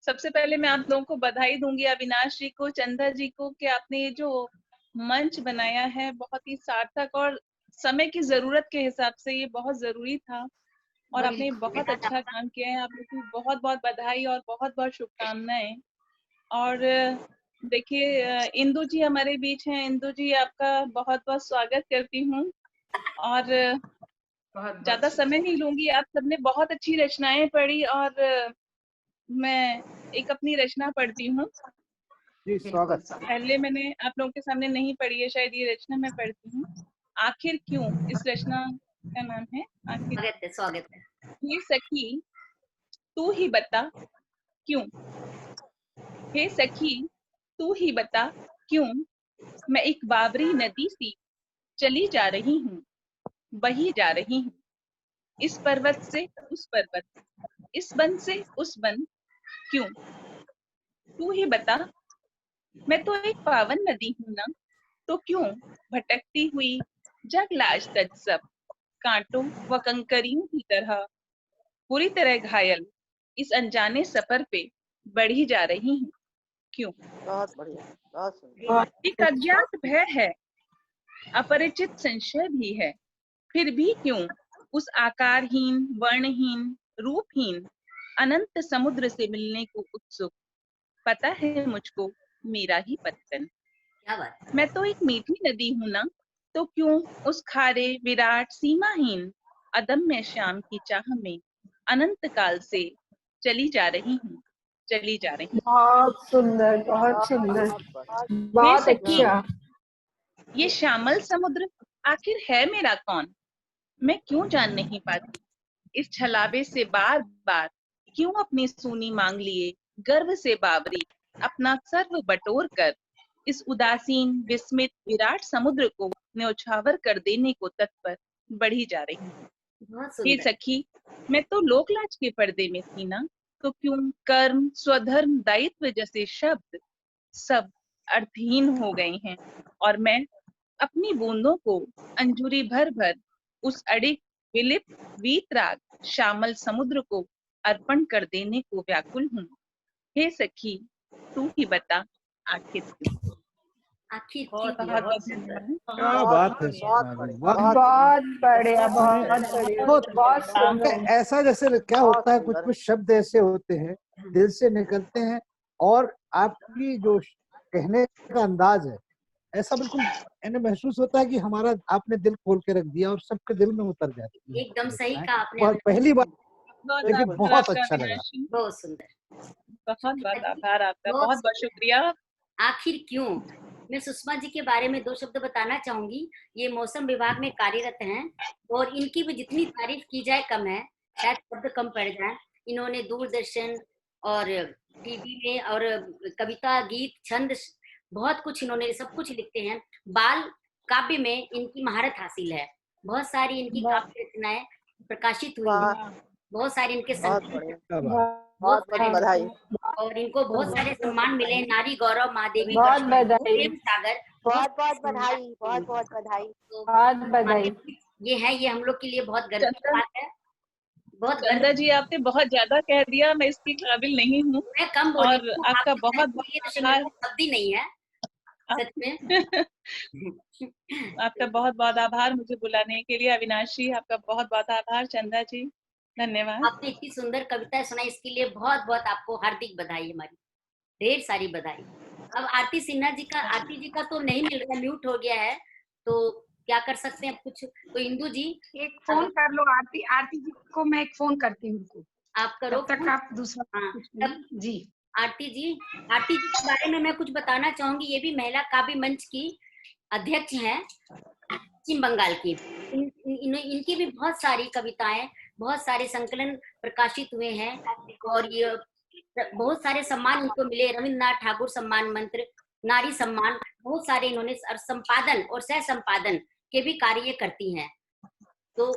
L: सबसे पहले मैं आप लोगों को बधाई दूंगी, अविनाश जी को, चंदा जी को, कि आपने ये जो मंच बनाया है बहुत ही सार्थक और समय की जरूरत के हिसाब से ये बहुत जरूरी था, और आपने बहुत अच्छा काम किया है। आप लोगों की बहुत बहुत बधाई और बहुत बहुत शुभकामनाएं। और देखिए इंदु जी हमारे बीच हैं। इंदु जी, आपका बहुत बहुत स्वागत करती हूँ, और ज्यादा समय नहीं लूंगी। आप सबने बहुत अच्छी रचनाएं पढ़ी, और मैं एक अपनी रचना पढ़ती हूँ।
C: जी, स्वागत।
L: पहले मैंने आप लोगों के सामने नहीं पढ़ी है शायद, ये रचना मैं पढ़ती हूँ। आखिर क्यों, इस रचना का नाम है आखिर।
B: स्वागत है।
L: हे सखी तू ही बता क्यों, हे सखी तू ही बता क्यों, मैं एक बावरी नदी सी चली जा रही हूँ, बही जा रही हूँ, इस पर्वत से उस पर्वत, इस वन से उस वन, क्यों तू ही बता। मैं तो एक पावन नदी हूँ ना, तो क्यों भटकती हुई जग लाज तज सब, कांटों व कंकरियों की तरह पूरी तरह घायल इस अनजाने सफर पे बढ़ी जा रही हूँ, क्यों।
M: बहुत बढ़िया।
L: एक अज्ञात भय है, अपरिचित संशय भी है, फिर भी क्यों उस आकारहीन, वर्णहीन, रूपहीन अनंत समुद्र से मिलने को उत्सुक। पता है मुझको मेरा ही पतन।
B: क्या बात।
L: मैं तो एक मीठी नदी हूँ ना, तो क्यों उस खारे विराट सीमाहीन अदम्य श्याम की चाह में अनंत काल से चली जा रही हूँ, चली जा रही।
J: बहुत सुंदर, बहुत सुंदर, बहुत अच्छा।
L: ये श्यामल समुद्र आखिर है मेरा कौन, मैं क्यों जान नहीं पाती। इस छलावे से बार बार क्यों अपनी सूनी मांग लिए, गर्व से बावरी अपना सर्व बटोर कर इस उदासीन विस्मित विराट समुद्र को न्यौछावर कर देने को तत्पर बढ़ी जा रही है।
B: बहुत
L: हे
B: सुंदर।
L: सखी, मैं तो लोकलाज के पर्दे में थी ना, तो क्यों कर्म, स्वधर्म, दायित्व जैसे शब्द सब अर्थहीन हो गए हैं, और मैं अपनी बूंदों को अंजुरी भर भर उस अड़िग विलिप्त वीतराग श्यामल समुद्र को अर्पण कर देने को व्याकुल हूँ। हे सखी, तू ही बता आखिर क्यों?
B: आखिर
L: बहुत
B: क्यों?
L: बहुत धन्यवाद।
C: क्या बात है सीमा जी, वाह।
J: बहुत बढ़िया, बहुत बढ़िया,
C: बहुत
J: बहुत सुंदर।
C: ऐसा जैसे क्या होता है, कुछ कुछ शब्द ऐसे होते हैं दिल से निकलते हैं, और आपकी जो कहने का अंदाज है ऐसा बिल्कुल यानी महसूस होता है कि हमारा आपने दिल खोल के रख दिया और सबके दिल में उतर जाती है।
B: एकदम सही कहा आपने।
C: पहली बार
L: बहुत
C: लेकिन
L: आभार
C: बहुत
L: आपका
C: अच्छा लगा।
L: अविनाश जी।
B: बहुत सुंदर।
L: बहुत बहुत आभार आपका,
B: बहुत
L: बहुत बहुत शुक्रिया।
B: आखिर क्यों? मैं सुषमा जी के बारे में 2 शब्द बताना चाहूंगी। ये मौसम विभाग में कार्यरत हैं और इनकी भी जितनी तारीफ की जाए कम है, शायद शब्द कम पड़ जाए। इन्होंने दूरदर्शन और टीवी में और कविता, गीत, छंद, बहुत कुछ इन्होंने सब कुछ लिखते हैं। बाल काव्य में इनकी महारत हासिल है। बहुत सारी इनकी काव्य रचनाएं प्रकाशित हुई हैं। बहुत सारे इनके संकलन,
M: बहुत बहुत बधाई।
B: और इनको बहुत सारे सम्मान मिले हैं। नारी गौरव, महादेवी,
J: बहुत बधाई।
B: प्रेम सागर,
D: बहुत बहुत बधाई, बहुत बहुत बधाई।
J: बहुत बधाई।
B: ये है, ये हम लोग के लिए बहुत गर्व की बात है। बहुत
L: चंदा जी, आपने बहुत ज्यादा कह दिया, मैं इसकी काबिल नहीं हूँ।
B: मैं कम बोली
L: और
B: हूँ,
L: आपका
B: आपके
L: बहुत
B: तारीफ के लिए
L: बहुत
B: तो मेरे
L: आभार।
B: पास शब्द ही नहीं है सच में।
L: आपका बहुत बहुत आभार मुझे बुलाने के लिए। अविनाश जी, आपका बहुत बहुत आभार। चंदा जी, धन्यवाद।
B: आपने इतनी सुंदर कविताएं सुनाई, इसके लिए बहुत बहुत आपको हार्दिक बधाई, हमारी ढेर सारी बधाई। अब आरती सिन्हा जी का, आरती जी का तो नहीं मिल रहा, म्यूट हो गया है, तो क्या कर सकते हैं अब कुछ? तो इंदु जी
K: एक फोन कर लो आरती, आरती जी को मैं एक फोन करती हूँ उनको।
B: आप करो
K: तब तक आप दूसरा कुछ
B: तब
K: जी।
B: आरती जी के बारे में मैं कुछ बताना चाहूंगी। ये भी महिला काव्य मंच की अध्यक्ष हैं पश्चिम बंगाल की। इनकी भी बहुत सारी कविताएं, बहुत सारे संकलन प्रकाशित हुए हैं, और ये बहुत सारे सम्मान इनको मिले। रविन्द्रनाथ ठाकुर सम्मान मंत्र, नारी सम्मान, बहुत सारे इन्होंने संपादन और सह संपादन के भी कार्य करती हैं। तो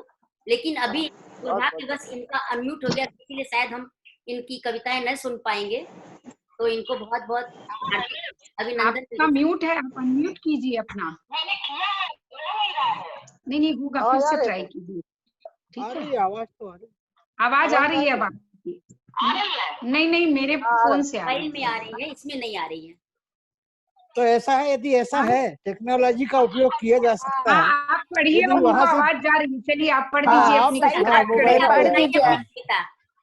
B: लेकिन अभी दुर्भाग्यवश इनका अनम्यूट हो गया, इसलिए शायद हम इनकी कविताएं न सुन पाएंगे। तो इनको बहुत बहुत अभिनंदन।
K: आपका म्यूट है, आप अनम्यूट कीजिए अपना। नहीं होगा, फिर से ट्राई कीजिए। ठीक है,
C: आवाज तो आ रही,
K: आवाज आ रही है अब आपकी। नहीं मेरे फोन से आ
B: मोबाइल में आ रही है, इसमें नहीं आ रही है।
C: तो ऐसा है, यदि ऐसा है टेक्नोलॉजी का उपयोग किया जा सकता है।
K: आप पढ़िए,
C: यदि
K: उनको
C: वहाँ से
K: आवाज जा रही है। चलिए आप पढ़ दीजिए अपनी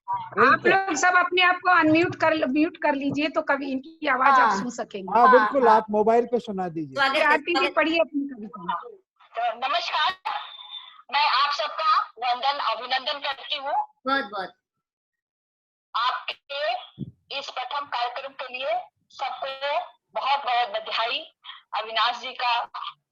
K: आप लोग सब अपने आप को अनम्यूट कर, म्यूट कर लीजिए, तो कभी इनकी आवाज आप सुन सकेंगे।
C: हाँ बिल्कुल, आप मोबाइल पे सुना दीजिए।
K: आरती जी पढ़िए अपनी कविता।
N: नमस्कार, मैं आप सबका वंदन अभिनंदन करती हूँ।
B: बहुत बहुत
N: आपके इस प्रथम कार्यक्रम के लिए सबको बहुत बहुत बधाई। अविनाश जी का,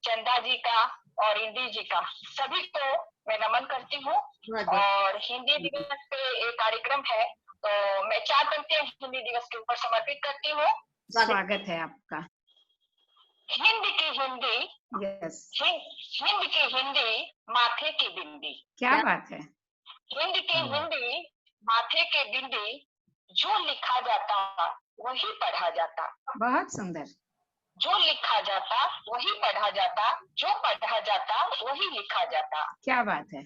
N: चंदा जी का और इंदी जी का, सभी को मैं नमन करती हूँ। और हिंदी दिवस पे एक कार्यक्रम है, तो मैं 4 पंक्तियां हिंदी दिवस के ऊपर समर्पित करती हूँ।
K: स्वागत है आपका।
N: हिंद की हिंदी, हिंद की हिंदी माथे की बिंदी।
K: क्या बात है।
N: हिंद की हिंदी माथे के बिंदी, जो लिखा जाता वही पढ़ा जाता।
K: बहुत सुंदर।
N: जो लिखा जाता वही पढ़ा जाता, जो पढ़ा जाता वही लिखा जाता।
K: क्या बात है।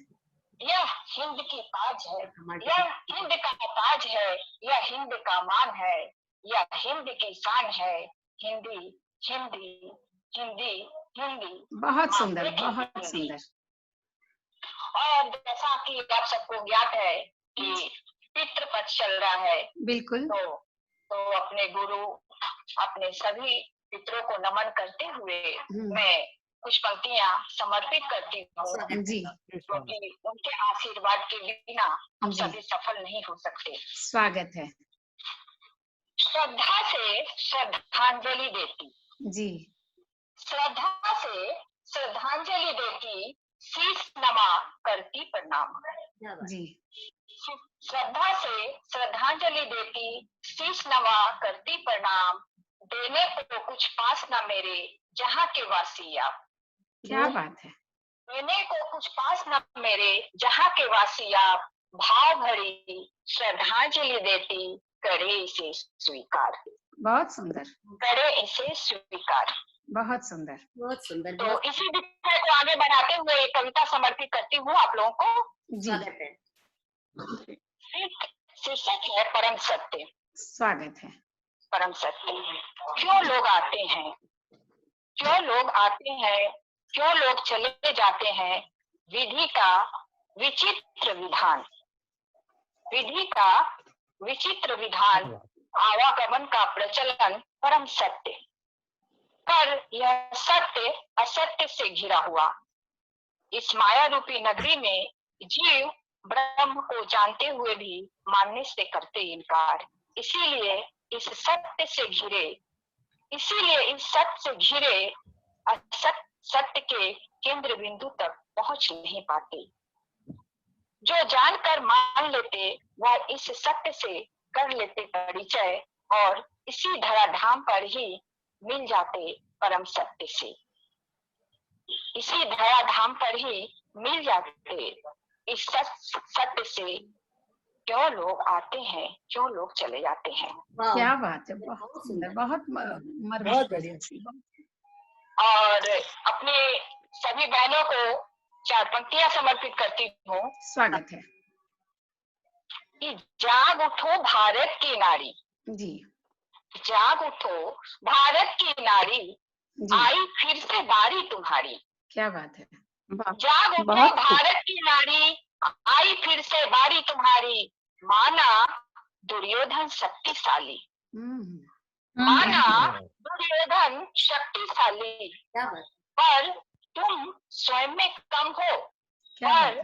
N: यह हिंद की ताज है, यह हिंद का ताज है, यह हिंद का मान है, यह हिंद की शान है। हिंदी हिंदी हिंदी हिंदी।
K: बहुत सुंदर, बहुत सुंदर।
N: और जैसा कि आप सबको ज्ञात है कि पितृपक्ष चल रहा है,
K: बिल्कुल,
N: तो अपने गुरु, अपने सभी पितरों को नमन करते हुए मैं कुछ पंक्तियां समर्पित करती हूँ जी, क्योंकि उनके आशीर्वाद के बिना हम सभी सफल नहीं हो सकते।
K: स्वागत है।
N: श्रद्धा से श्रद्धांजलि देती
K: जी,
N: श्रद्धा से श्रद्धांजलि देती, शीश नमा करती प्रणाम
K: जी।
N: श्रद्धा से श्रद्धांजलि देती, शीश नवा करती प्रणाम। देने को कुछ पास ना मेरे, जहाँ के वासी आप।
K: क्या बात है।
N: लेने को कुछ पास न मेरे, जहाँ के वासी आप, भाव भरी श्रद्धांजलि देती, करे इसे स्वीकार।
K: बहुत सुंदर,
N: करे इसे स्वीकार।
K: बहुत सुंदर,
B: बहुत सुंदर।
N: तो इसी विषय को आगे बढ़ाते हुए एक कविता समर्पित करती हूँ आप लोगों को।
B: स्वागत है।
N: शीर्षक है परम सत्य।
K: स्वागत है।
N: परम सत्य। क्यों लोग आते हैं, क्यों लोग आते हैं, क्यों लोग चले जाते हैं, विधि का विचित्र विधान। विधि का विचित्र विधान, आवागमन का प्रचलन, परम सत्य। पर यह सत्य असत्य से घिरा हुआ। इस माया रूपी नगरी में जीव ब्रह्म को जानते हुए भी मानने से करते इनकार। इसीलिए इस सत्य से घिरे असत्य सत्य के केंद्र बिंदु तक पहुंच नहीं पाते। जो जानकर मान लेते वह इस सत्य से कर लेते परिचय, और इसी धराधाम पर ही मिल जाते परम सत्य से। इसी धराधाम पर ही मिल जाते इस सत्य से। क्यों लोग आते हैं, क्यों लोग चले जाते हैं।
K: क्या बात है, बहुत सुंदर, बहुत बढ़िया।
N: और अपने सभी बहनों को 4 पंक्तियां समर्पित करती हूँ।
K: स्वागत है।
N: कि जाग उठो भारत की नारी।
K: जी।
N: जाग उठो भारत की नारी, आई फिर से बारी तुम्हारी।
K: क्या बात है।
N: जाग उठो भारत की नारी, आई फिर से बारी तुम्हारी। माना दुर्योधन शक्तिशाली, माना दुर्योधन शक्तिशाली, पर तुम स्वयं में कम हो, पर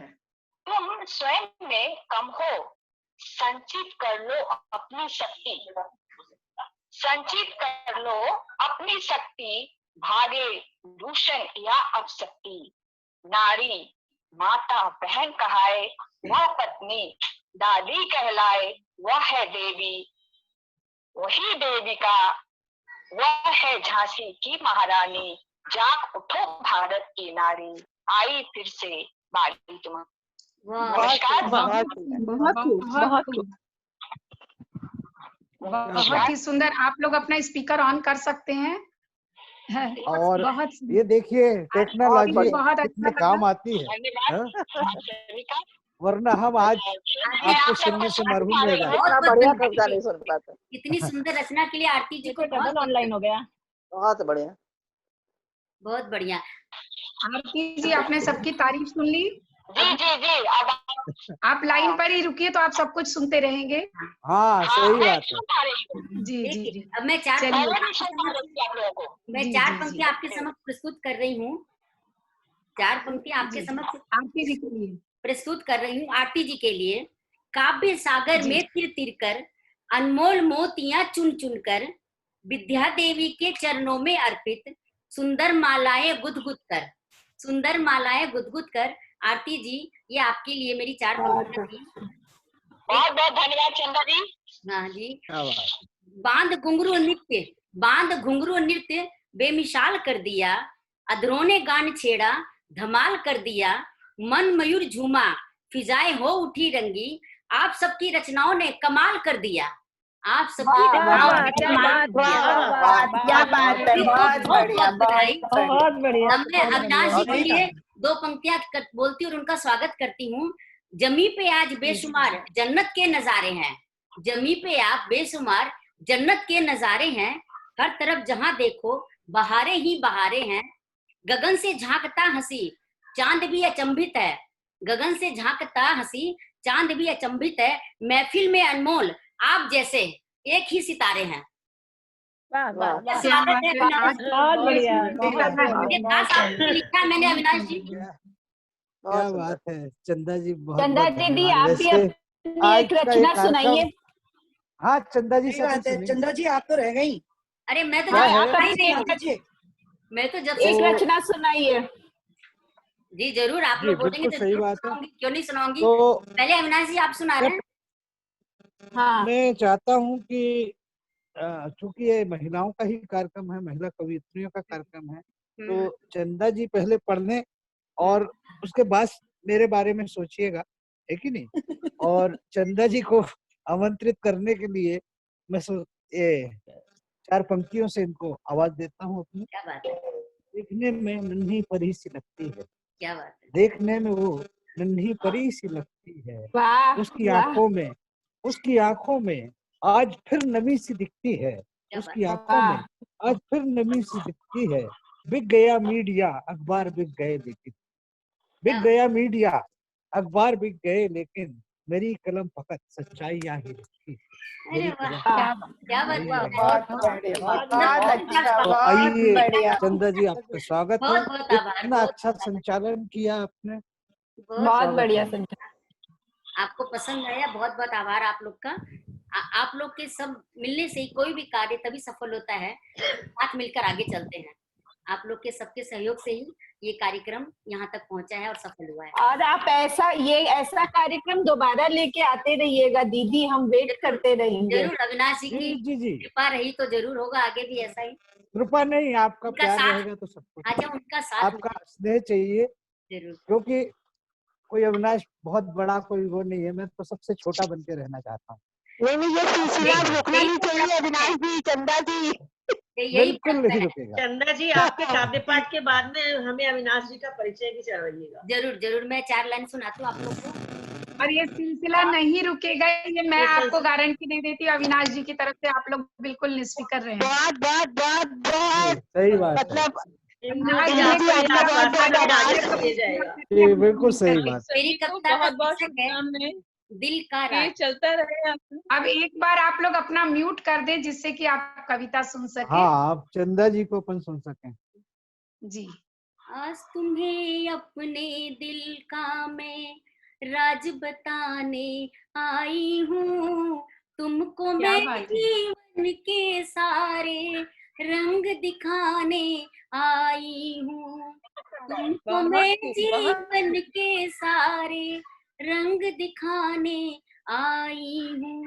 N: तुम स्वयं में कम हो। संचित कर लो अपनी शक्ति, संचित कर लो अपनी शक्ति। भागे दूषण या अपशक्ति। नारी माता बहन कहाए, वह पत्नी दादी कहलाए, वह है देवी। वही देविका, वह है झांसी की महारानी। जाग उठो भारत की नारी, आई फिर से बारी तुम्हारी। नमस्कार।
K: बहुत ही सुंदर। आप लोग अपना स्पीकर ऑन कर सकते हैं।
C: और ये देखिए टेक्नोलॉजी कितने काम आती है, वरना हम आज आपको सुनने से मरहूम रह जाते।
M: बढ़िया कविता नहीं सुन पाते।
B: इतनी सुंदर रचना के लिए आरती जी को
M: डबल ऑनलाइन हो गया। बहुत बढ़िया,
B: बहुत बढ़िया।
K: आरती जी आपने सबकी तारीफ सुन ली।
N: जी जी जी।
K: आप लाइन पर ही रुकिए तो आप सब कुछ सुनते रहेंगे।
C: हाँ सही बात है।
K: जी जी जी।
B: अब मैं 4 पंक्तियां आपके समक्ष प्रस्तुत कर रही हूँ। 4 पंक्तियां आपके समक्ष
K: आरती जी के लिए
B: प्रस्तुत कर रही हूँ। आरती जी के लिए। काव्य सागर में तिर तिर कर, अनमोल मोतियां चुन चुन कर, विद्या देवी के चरणों में अर्पित, सुंदर मालाएं गुदगुद कर, सुंदर मालाएं गुदगुद कर। आरती जी ये आपके लिए मेरी 4 पंक्तियां थी।
N: बहुत बहुत धन्यवाद चंदा जी।
B: हाँ जी। बांध घुंघरू नृत्य, बांध घुंघरू नृत्य बेमिसाल कर दिया, अधरों ने गान छेड़ा धमाल कर दिया, मन मयूर झूमा फिजाएं हो उठी रंगी, आप सबकी रचनाओं ने कमाल कर दिया। आप सबकी रचनाओं ने कमाल कर दिया।
J: बहुत बढ़िया।
B: मैं अविनाश जी के लिए 2 पंक्तियां बोलती हूँ और उनका स्वागत करती हूँ। जमी पे आज बेशुमार जन्नत के नजारे हैं, जमी पे आप बेशुमार जन्नत के नजारे हैं, हर तरफ जहां देखो बहारे ही बहारे हैं। गगन से झांकता हंसी चांद भी अचंभित है, गगन से झांकता हंसी चांद भी अचंभित है, महफिल में अनमोल आप जैसे एक ही सितारे हैं। स्वागत है लिखा मैंने अविनाश जी।
C: क्या बात है चंदा जी, बहुत
J: चंदा दीदी आप भी अपनी एक रचना सुनाइए।
C: हाँ चंदा जी
H: चंदा जी आप तो रह गई।
B: अरे मैं तो मैं तो जब
J: एक रचना सुनाइए।
B: जी जरूर, आप लोग बोलेंगे तो
C: सही बात है,
B: क्यों नहीं सुनाऊंगी।
C: तो
B: पहले अविनाश जी आप सुना रहे हैं।
J: हाँ।
C: मैं चाहता हूँ कि चूंकि ये महिलाओं का ही कार्यक्रम है, महिला कवियत्रियों का कार्यक्रम है, तो चंदा जी पहले पढ़ने और उसके बाद मेरे बारे में सोचिएगा, है कि नहीं। और चंदा जी को आमंत्रित करने के लिए मैं ये 4 पंक्तियों से इनको आवाज देता हूँ अपनी।
B: क्या बात है,
C: देखने में नन्ही परी सी लगती है,
B: क्या बात है,
C: देखने में वो नन्ही परी सी लगती है,
I: वाह
C: उसकी
I: वाह
C: आंखों में आज फिर नमी सी दिखती है, उसकी आंखों में आज फिर नमी सी दिखती है। बिक गया मीडिया अखबार बिक गए लेकिन, बिक गया मीडिया अखबार बिक गए लेकिन, मेरी कलम फकत सच्चाइयां ही लिखती है।
B: अरे वाह, क्या बात है,
J: बहुत बढ़िया, बहुत अच्छा,
C: तो
J: बहुत
C: आइए
J: बढ़िया,
C: चंदा जी, आपका स्वागत है।
B: बहुत बहुत आभार,
C: इतना
B: बहुत
C: अच्छा संचालन किया आपने,
J: बहुत बढ़िया
C: स्वागत है।
J: संचालन।
B: आपको पसंद आया, बहुत बहुत आभार आप लोग का। आप लोग के सब मिलने से ही कोई भी कार्य तभी सफल होता है, साथ मिलकर आगे चलते हैं। आप लोग के सबके सहयोग से ही ये कार्यक्रम यहाँ तक पहुँचा है और सफल हुआ है।
J: और आप ऐसा कार्यक्रम दोबारा लेके आते रहिएगा दीदी, हम वेट करते रहेंगे।
B: जरूर, अविनाश जी की
C: जी
B: कृपा रही तो जरूर होगा आगे भी ऐसा ही।
C: कृपा नहीं, आपका
B: उनका
C: प्यार
B: साथ,
C: रहेगा तो सब कुछ।
B: अच्छा उनका साथ,
C: आपका स्नेह चाहिए,
B: जरूर।
C: क्योंकि कोई अविनाश बहुत बड़ा कोई वो नहीं है, मैं तो सबसे छोटा बन के रहना चाहता हूँ।
D: नहीं, ये सिलसिला रुकना नहीं चाहिए अविनाश जी, चंदा जी।
C: बिल्कुल नहीं रुकेगा।
F: चंदा जी, आपके काव्य पाठ के बाद में हमें अविनाश जी का परिचय भी करवाइएगा।
B: जरूर जरूर, मैं 4 लाइन सुनाती हूँ आप लोग को।
K: और ये सिलसिला नहीं रुकेगा, ये मैं आपको गारंटी दे देती हूँ अविनाश जी की तरफ से। आप लोग बिल्कुल निश्चित कर रहे हैं।
D: बहुत
C: सही बात,
D: मतलब
C: बिल्कुल सही बात।
B: मेरी कविता का शीर्षक है दिल का राज।
L: चलता रहे।
K: अब एक बार आप लोग अपना म्यूट कर दें जिससे कि आप कविता सुन सकें।
C: हाँ, आप चंदा जी को अपन सुन सकें।
K: जी।
B: आज तुम्हें अपने दिल का मैं राज बताने आई हूँ, तुमको मैं जीवन के सारे रंग दिखाने आई हूँ, तुमको मैं जीवन के सारे रंग दिखाने आई हूँ।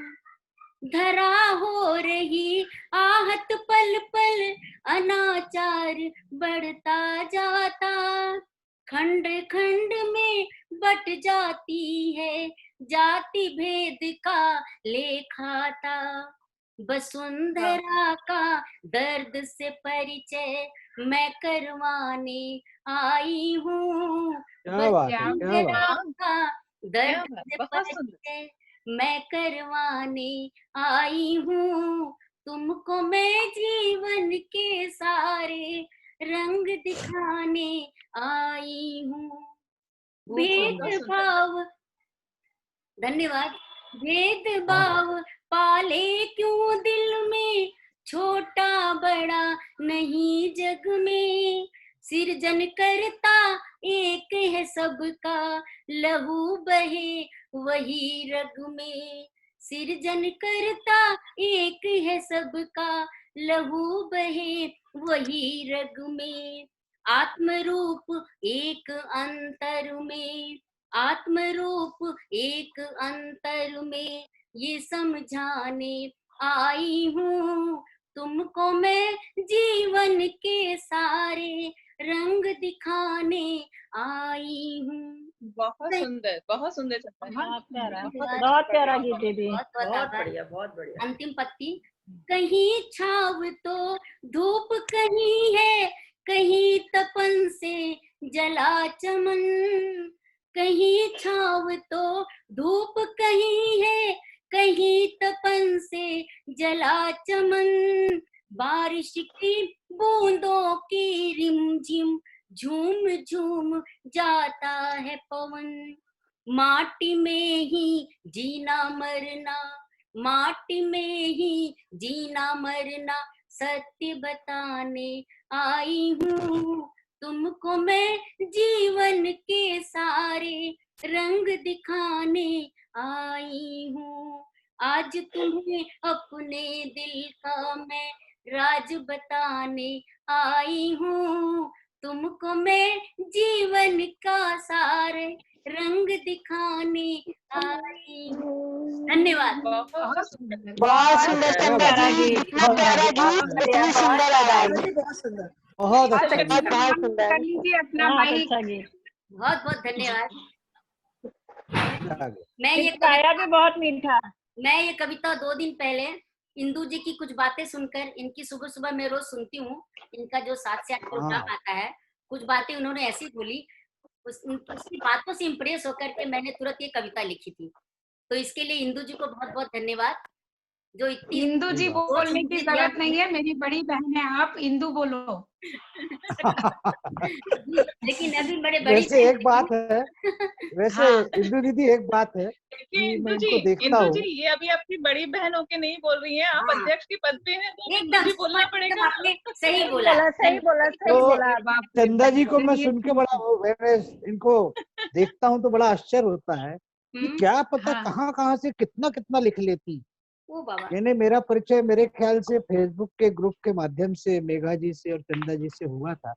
B: धरा हो रही आहत पल पल, अनाचार बढ़ता जाता, खंड खंड में बट जाती है जाति भेद का लेखाता। वसुंधरा का दर्द से परिचय मैं करवाने आई हूँ, वसुंधरा का दर्द से परिचय मैं करवाने आई हूँ, तुमको मैं जीवन के सारे रंग दिखाने आई हूँ। भेदभाव, धन्यवाद। भेदभाव पाले क्यों दिल में, छोटा बड़ा नहीं जग में, सृजन करता एक है सबका, लहू बहे वही रग में, सृजन करता एक है सबका, लहू बहे वही रग में। आत्मरूप एक अंतर में, आत्मरूप एक अंतर में, ये समझाने आई हूँ, तुमको मैं जीवन के सारे रंग दिखाने आई हूँ।
L: बहुत सुंदर, बहुत सुंदर,
J: बहुत प्यारा गीत दीदी,
F: बहुत बढ़िया, बहुत बढ़िया।
B: अंतिम पत्ती। कहीं छाव तो धूप कहीं है, कहीं तपन से जला चमन, कहीं छाव तो धूप कहीं है, कहीं तपन से जला चमन, बारिश की बूंदों की रिमझिम झूम झूम जाता है पवन, माटी में ही जीना मरना, माटी में ही जीना मरना, सत्य बताने आई हूँ, तुमको मैं जीवन के सारे रंग दिखाने आई हूँ। आज तुम्हें अपने दिल का मैं राज बताने आई हूँ, तुमको मैं जीवन का सारे रंग दिखाने आई हूँ। धन्यवाद।
D: बहुत सुंदर चंदा जी, इतना प्यारा गीत, इतनी सुंदर आवाज,
C: बहुत अच्छा,
K: कर लीजिए अपना माइक।
B: बहुत बहुत धन्यवाद। मैं ये
J: गाया भी बहुत मीठा।
B: मैं ये कविता 2 दिन पहले इंदू जी की कुछ बातें सुनकर, इनकी सुबह सुबह मैं रोज सुनती हूँ, इनका जो 7 से 8 प्रोग्राम आता है, कुछ बातें उन्होंने ऐसी बोली, उसकी बातों से इम्प्रेस होकर के मैंने तुरंत ये कविता लिखी थी। तो इसके लिए इंदू जी को बहुत बहुत धन्यवाद, जो इतनी
K: इंदू जी बोलने की जरूरत नहीं है, मेरी बड़ी बहन है आप, इंदू बोलो।
B: लेकिन अभी बड़े बड़ी
C: वैसे एक बात है, वैसे
K: हाँ।
C: इंदु दीदी एक बात है कि मैं इनको देखता
L: इंदु
C: हूँ।
L: जी, ये अभी आपकी बड़ी बहन होके नहीं बोल रही हैं, आप अध्यक्ष के पद पे हैं, तो
B: एकदम
L: जी बोलना पड़ेगा।
B: आपने सही बोला,
J: सही बोला, सही
C: तो
J: बोला।
C: चंदा जी को मैं सुन के बड़ा, मैंने इनको देखता हूँ तो बड़ा आश्चर्य होता है कि क्या पता कहाँ से कितना कितना लिख लेती।
B: ओ बाबा।
C: मैंने मेरा परिचय मेरे ख्याल से फेसबुक के ग्रुप के माध्यम से मेघा जी से और चंदा जी से हुआ था,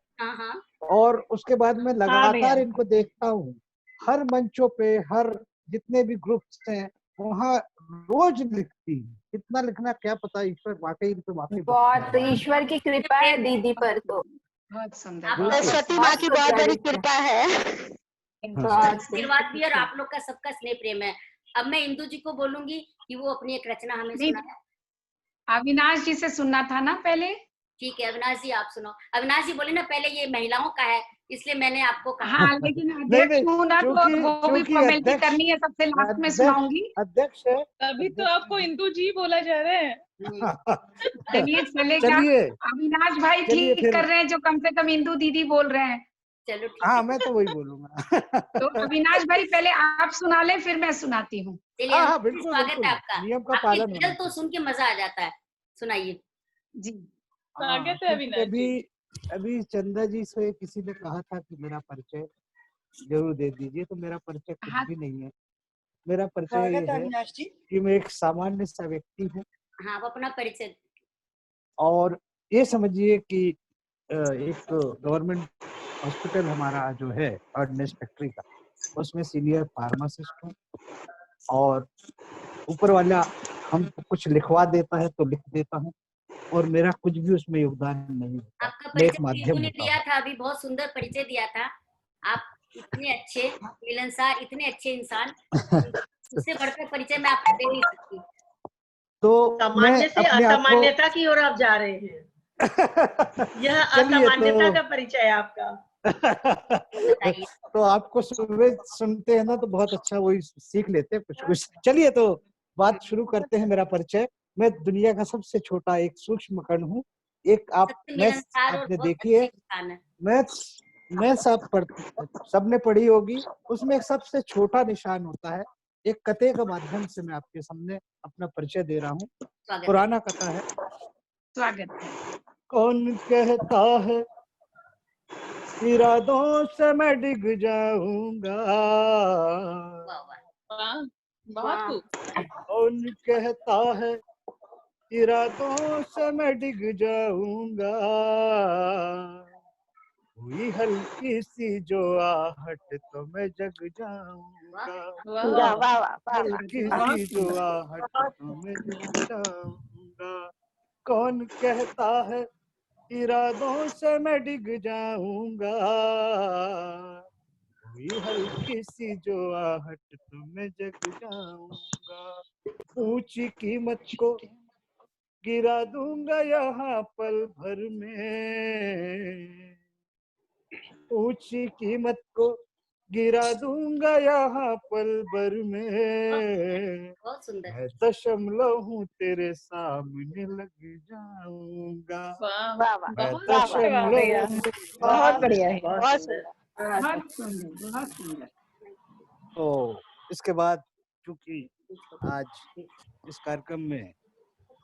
C: और उसके बाद मैं लगातार इनको देखता हूँ हर मंचों पे, हर जितने भी ग्रुप्स हैं वहाँ रोज लिखती। कितना लिखना क्या पता, ईश्वर वाकई इन पे माफी।
J: बहुत ईश्वर की कृपा है दीदी पर। तो
K: बहुत सुंदर,
D: सरस्वती माँ की बहुत बड़ी कृपा है।
B: आशीर्वाद भी और आप लोग का सबका स्नेह प्रेम है। अब मैं इंदु जी को बोलूंगी कि वो अपनी एक रचना हमें सुनाए।
K: अविनाश जी से सुनना था ना पहले।
B: ठीक है अविनाश जी आप सुनो। अविनाश जी बोले ना पहले ये महिलाओं का है, इसलिए मैंने आपको कहा।
K: हाँ, लेकिन अध्यक्ष हूँ ना, तो वो भी फॉर्मेलिटी करनी है, सबसे लास्ट में सुनाऊंगी।
C: अध्यक्ष है
L: अभी तो आपको इंदु जी बोला जा रहा है।
K: चलिए चलेगा। अविनाश भाई ठीक कर रहे हैं, जो कम से कम इंदु दीदी बोल रहे हैं।
B: चलो ठीक
C: हाँ, मैं तो वही बोलूंगा।
K: तो अविनाश भाई पहले आप सुना ले, फिर मैं सुनाती हूँ।
B: चलिए
C: बिल्कुल,
B: स्वागत है आपका।
C: नियम का
B: आपकी
C: पालन
B: गजल तो सुन के मजा आ जाता है, सुनाइए
K: जी।
L: स्वागत है अविनाश जी।
C: अभी चंदा जी से किसी ने कहा था कि मेरा परिचय जरूर दे दीजिए, तो मेरा परिचय कुछ भी नहीं है। मेरा परिचय ये है कि मैं एक सामान्य सा व्यक्ति हूँ।
B: हाँ, वो अपना परिचय।
C: और ये समझिए कि एक गवर्नमेंट हॉस्पिटल हमारा जो है ऑर्डिनेंस फैक्ट्री का, उसमें सीनियर फार्मासिस्ट हूँ, और ऊपर वाला हमको कुछ लिखवा देता है तो लिख देता हूँ, और मेरा कुछ भी उसमें योगदान नहीं होता।
B: आपका
C: मैं एक
B: परिचय
C: माध्यम
B: ने
C: होता
B: दिया था, अभी बहुत सुंदर परिचय दिया था। आप इतने अच्छे मिलनसार, इतने अच्छे इंसान, उससे बढ़कर परिचय मैं आपको दे नहीं सकती।
C: तो
F: सामान्य से असामान्यता की ओर आप जा रहे हैं। यह असामान्यता का परिचय है आपका।
C: तो आपको सुबह सुनते हैं ना तो बहुत अच्छा वही सीख लेते हैं कुछ कुछ। चलिए तो बात शुरू करते हैं। मेरा परिचय, मैं दुनिया का सबसे छोटा एक सूक्ष्म कण हूँ। एक आप मैथ्स आपने देखी है, मैथ्स आप सबने पढ़ी होगी, उसमें एक सबसे छोटा निशान होता है। एक कथे के माध्यम से मैं आपके सामने अपना परिचय दे रहा हूँ। पुराना कथा है।
K: स्वागत है।
C: कौन कहता है इरादों से मैं डिग जाऊंगा, कौन कहता है इरादों से मैं डिग जाऊंगा, हुई हल्की सी जो आहट तो मैं जग जाऊंगा, हल्की सी जो आहट तो मैं जग जाऊंगा, कौन कहता है इरादों से मैं डिग जाऊंगा, हुई हल्की सी जो आहट तो मैं जग जाऊंगा, ऊंची कीमत को गिरा दूंगा यहाँ पल भर में, ऊंची कीमत को गिरा दूंगा यहाँ पल भर में, मैं दशमलव हूँ तेरे सामने लग जाऊंगा, मैं दशमलव।
J: बहुत बढ़िया है,
K: बहुत सुंदर, बहुत सुंदर।
C: तो इसके बाद चूंकि आज इस कार्यक्रम में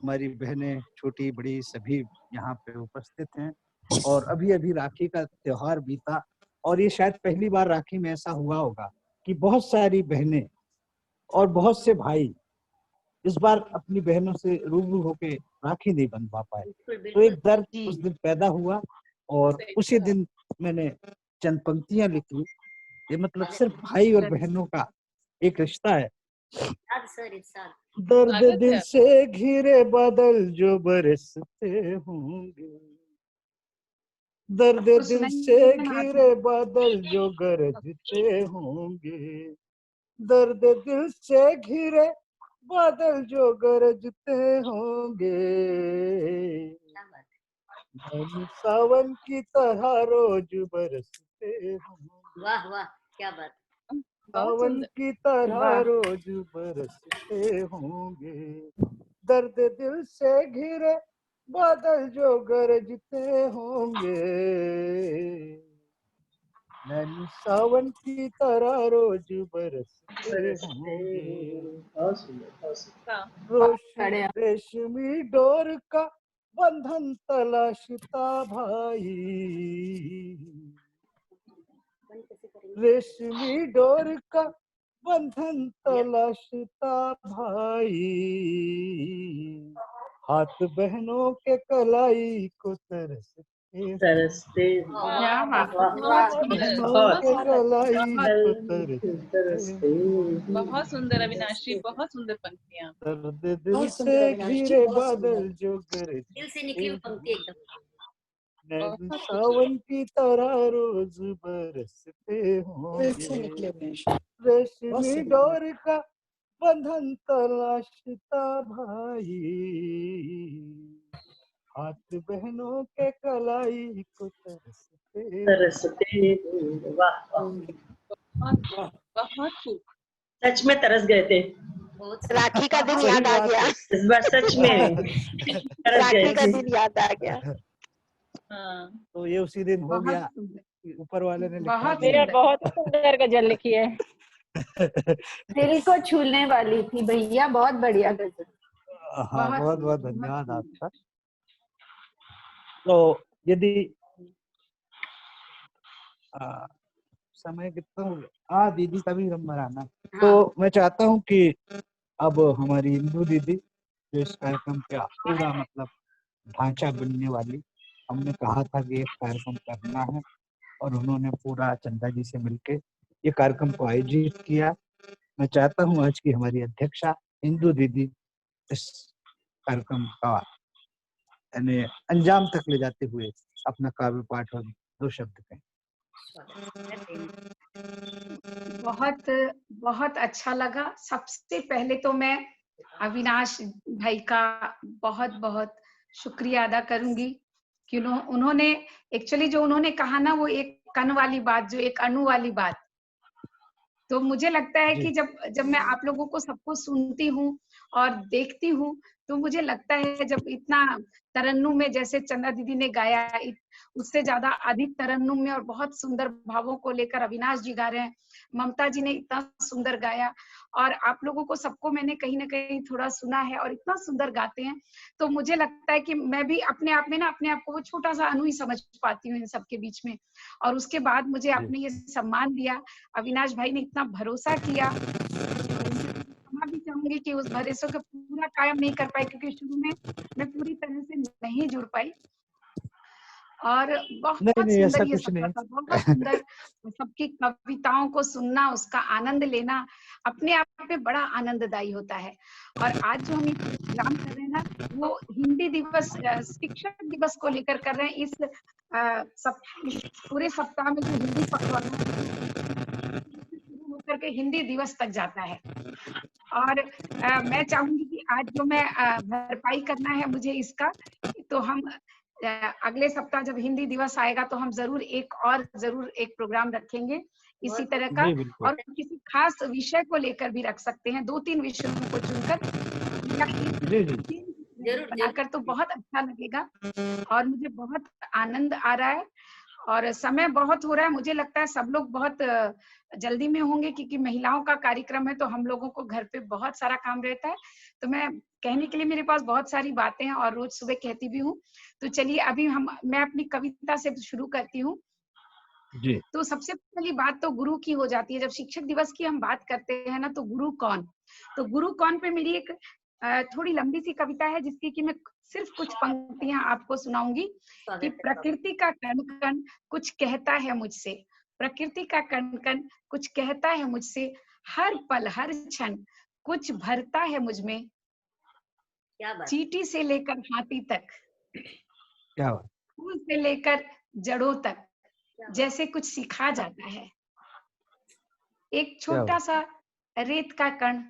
C: हमारी बहनें छोटी बड़ी सभी यहाँ पे उपस्थित हैं, और अभी अभी राखी का त्योहार बीता, और ये शायद पहली बार राखी में ऐसा हुआ होगा कि बहुत सारी बहनें और बहुत से भाई इस बार अपनी बहनों से रूबरू होके राखी नहीं बंधवा पाए। तो एक दर्द उस दिन पैदा हुआ, और उसी दिन मैंने चंद पंक्तियां लिखी। ये मतलब सिर्फ भाई और बहनों का एक रिश्ता है। दर्द दिल से घिरे बादल जो बरसते होंगे, दर्द
K: आपको
C: दिल
K: सुनाई
C: से
K: नहीं देना
C: घिरे बादल जो गरजते होंगे, दर्द दिल से घिरे बादल जो गरजते होंगे, नैन सावन की तरह रोज बरसते होंगे।
B: वाह वाह, क्या बात।
C: सावन की तरह रोज बरसते होंगे, दर्द दिल से घिरे बादल जो गरजते होंगे, नैन सावन की तरह रोज बरसते होंगे। रेशमी डोर का बंधन तलाशता भाई, रेशमी डोर का बंधन तलाशता भाई, हाथ बहनों के कलाई को तरसते
L: बहुत सुंदर अविनाश जी, बहुत सुंदर पंक्तियां।
C: दर्द दिल से घिरे बादल जो
B: दिल से निकली हुई पंक्ति एकदम।
C: नैन सावन की तरह रोज बरसते होंगे, रेशमी डोर का बंधन तलाशता भाई, हाथ बहनों के कलाई को तरसते।
L: बहुत खूब, सच में तरस गए थे।
D: राखी का दिन याद आ गया,
L: इस बार सच में तरस गए
D: राखी का
L: थे।
D: दिन याद आ गया।
C: तो ये उसी दिन हो गया, ऊपर वाले ने लिखा
J: बहुत बहुत सुंदर गजल लिखी है। दिल को छूने वाली थी भैया, बहुत बढ़िया गजल।
C: हाँ, बहुत बहुत धन्यवाद आपका। तो यदि समय कितना हो गया, दीदी का भी नंबर आना, तो मैं चाहता हूँ कि अब हमारी इंदु दीदी जो इस कार्यक्रम का पूरा मतलब ढांचा बनने वाली, हमने कहा था कि एक कार्यक्रम करना है और उन्होंने पूरा चंदा जी से मिलके ये कार्यक्रम को आयोजित किया। मैं चाहता हूँ आज की हमारी अध्यक्षा इंदु दीदी इस कार्यक्रम का यानी अंजाम तक ले जाते हुए अपना काव्य पाठ और 2 शब्द कहें।
K: बहुत बहुत अच्छा लगा। सबसे पहले तो मैं अविनाश भाई का बहुत बहुत शुक्रिया अदा करूंगी कि उन्होंने एक्चुअली जो उन्होंने कहा ना, वो एक कण वाली बात, जो एक अणु वाली बात, तो मुझे लगता है कि जब मैं आप लोगों को सबको सुनती हूँ और देखती हूँ, तो मुझे लगता है जब इतना तरन्नुम में जैसे चंदा दीदी ने गाया, उससे ज्यादा अधिक तरन्नुम में और बहुत सुंदर भावों को लेकर अविनाश जी गा रहे हैं, ममता जी ने इतना सुंदर गाया, और आप लोगों को सबको मैंने कहीं ना कहीं थोड़ा सुना है और इतना सुंदर गाते हैं, तो मुझे लगता है कि मैं भी अपने आप में ना अपने आप को वो छोटा सा अणु ही समझ पाती हूँ इन सबके बीच में। और उसके बाद मुझे आपने ये सम्मान दिया, अविनाश भाई ने इतना भरोसा किया, मैं भी चाहूंगी कि उस भरोसे को पूरा कायम नहीं कर पाई, क्योंकि शुरू में मैं पूरी तरह से नहीं जुड़ पाई। और बहुत सुंदर ये सब था, बहुत सुंदर सबकी कविताओं को सुनना, उसका आनंद लेना अपने आप में बड़ा आनंददायी होता है। और आज जो हम प्रोग्राम कर रहे हैं ना, वो हिंदी दिवस, शिक्षक दिवस को लेकर कर रहे हैं। इस पूरे सप्ताह में जो हिंदी पखवाड़ा शुरू होकर के हिंदी दिवस तक जाता है। और मैं चाहूंगी कि आज जो मैं भरपाई करना है मुझे इसका, तो हम अगले सप्ताह जब हिंदी दिवस आएगा तो हम जरूर एक प्रोग्राम रखेंगे इसी तरह का, और किसी खास विषय को लेकर भी रख सकते हैं, 2-3 विषयों को चुनकर बनाकर, तो बहुत अच्छा लगेगा। और मुझे बहुत आनंद आ रहा है, और समय बहुत हो रहा है, मुझे लगता है सब लोग बहुत जल्दी में होंगे, क्योंकि महिलाओं का कार्यक्रम है तो हम लोगों को घर पे बहुत सारा काम रहता है। तो मैं कहने के लिए मेरे पास बहुत सारी बातें हैं और रोज सुबह कहती भी हूँ। तो चलिए अभी मैं अपनी कविता से शुरू करती हूँ। तो सबसे पहली बात तो गुरु की हो जाती है। जब शिक्षक दिवस की हम बात करते हैं ना, तो गुरु कौन, तो गुरु कौन पे मेरी एक थोड़ी लंबी सी कविता है, जिसकी कि मैं सिर्फ कुछ पंक्तियां आपको सुनाऊंगी कि प्रकृति का कण कण कुछ कहता है मुझसे, प्रकृति का कण कण कुछ कहता है मुझसे, हर पल हर क्षण कुछ भरता है मुझ में, चींटी से लेकर हाथी तक, फूल से लेकर जड़ों तक जैसे कुछ सिखा जाता है। एक छोटा सा रेत का कण,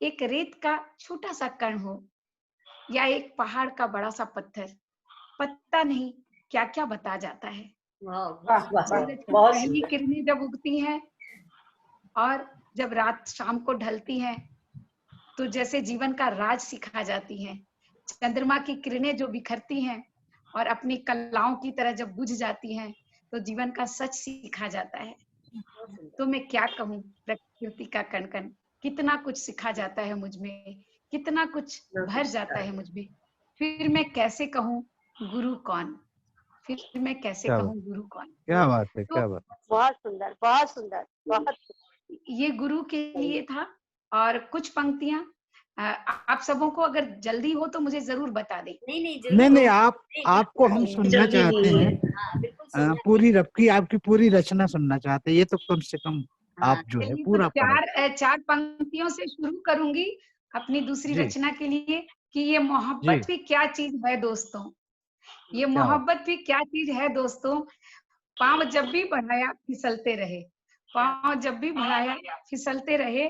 K: एक रेत का छोटा सा कण हो या एक पहाड़ का बड़ा सा पत्थर, पता नहीं क्या क्या बता जाता है। सूरज की पहली किरणें जब उगती हैं और जब रात शाम को ढलती है तो जैसे जीवन का राज सिखा जाती है। चंद्रमा की किरणें जो बिखरती हैं और अपनी कलाओं की तरह जब बुझ जाती हैं तो जीवन का सच सिखा जाता है। तो मैं क्या कहूँ, प्रकृति का कण कण कितना कुछ सिखा जाता है मुझ में, कितना कुछ भर जाता है मुझ में। फिर मैं कैसे कहूँ गुरु कौन, फिर मैं कैसे कहूँ गुरु कौन।
C: क्या बात है,
K: तो
C: क्या बात।
D: बहुत सुंदर, बहुत सुंदर, बहुत।
K: ये गुरु के लिए था। और कुछ पंक्तियां आप सबों को अगर जल्दी हो तो मुझे जरूर बता दें।
C: नहीं, आपको हम सुनना चाहते हैं। पूरी रबकी आपकी पूरी रचना सुनना चाहते हैं। ये तो कम से कम आप जो है पूरा पढ़े।
K: चार पंक्तियों से शुरू करूंगी अपनी दूसरी रचना के लिए कि ये मोहब्बत भी क्या चीज है दोस्तों, ये मोहब्बत भी क्या चीज है दोस्तों। पाँव जब भी बढ़ाया फिसलते रहे, पाँव जब भी बढ़ाया फिसलते रहे,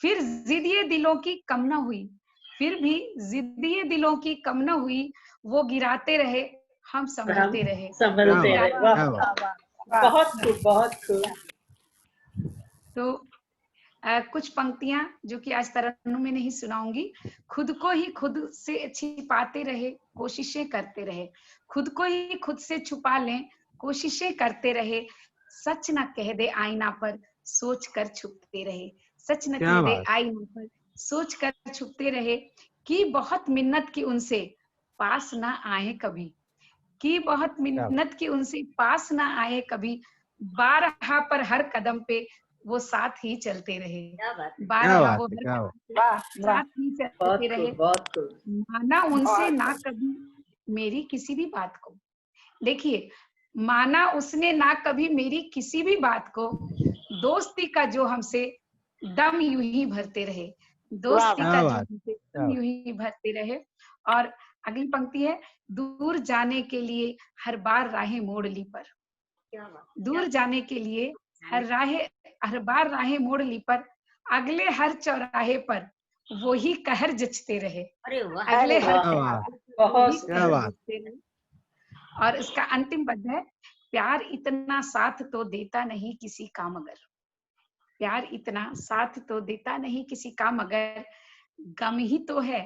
K: फिर जिद्दिए दिलों की कम न हुई, फिर भी जिद्दिए दिलों की कम न हुई, वो गिराते रहे हम संभलते रहे।
F: बहुत खूब, बहुत खूब।
K: तो कुछ पंक्तियां जो कि आज तरन्नुम में नहीं सुनाऊंगी। खुद को ही खुद से छिपाते रहे, कोशिशें करते रहे, खुद को ही खुद से छुपा लें, कोशिशें करते रहे, सच न कह दे आईना पर सोच कर छुपते रहे, सच न कह दे आईना पर सोच कर छुपते रहे। कि बहुत मिन्नत की उनसे पास ना आए कभी, कि बहुत मिन्नत की उनसे पास ना आए कभी, बारहा पर हर कदम पे वो साथ ही चलते रहे, बारहा वो साथ ही चलते रहे। माना उनसे ना कभी मेरी किसी भी बात को, देखिए माना उसने ना कभी मेरी किसी भी बात को, दोस्ती का जो हमसे दम यूं ही भरते रहे, दोस्ती का जो हमसे दम यूं ही भरते रहे। और अगली पंक्ति है, दूर जाने के लिए हर बार राहें मोड़ ली पर, दूर जाने के लिए हर बार राहें मोड़ ली पर, अगले हर चौराहे पर वो ही कहर जचते रहे, अगले हर और इसका अंतिम पद है, प्यार इतना साथ तो देता नहीं किसी का मगर, प्यार इतना साथ तो देता नहीं किसी का मगर, गम ही तो है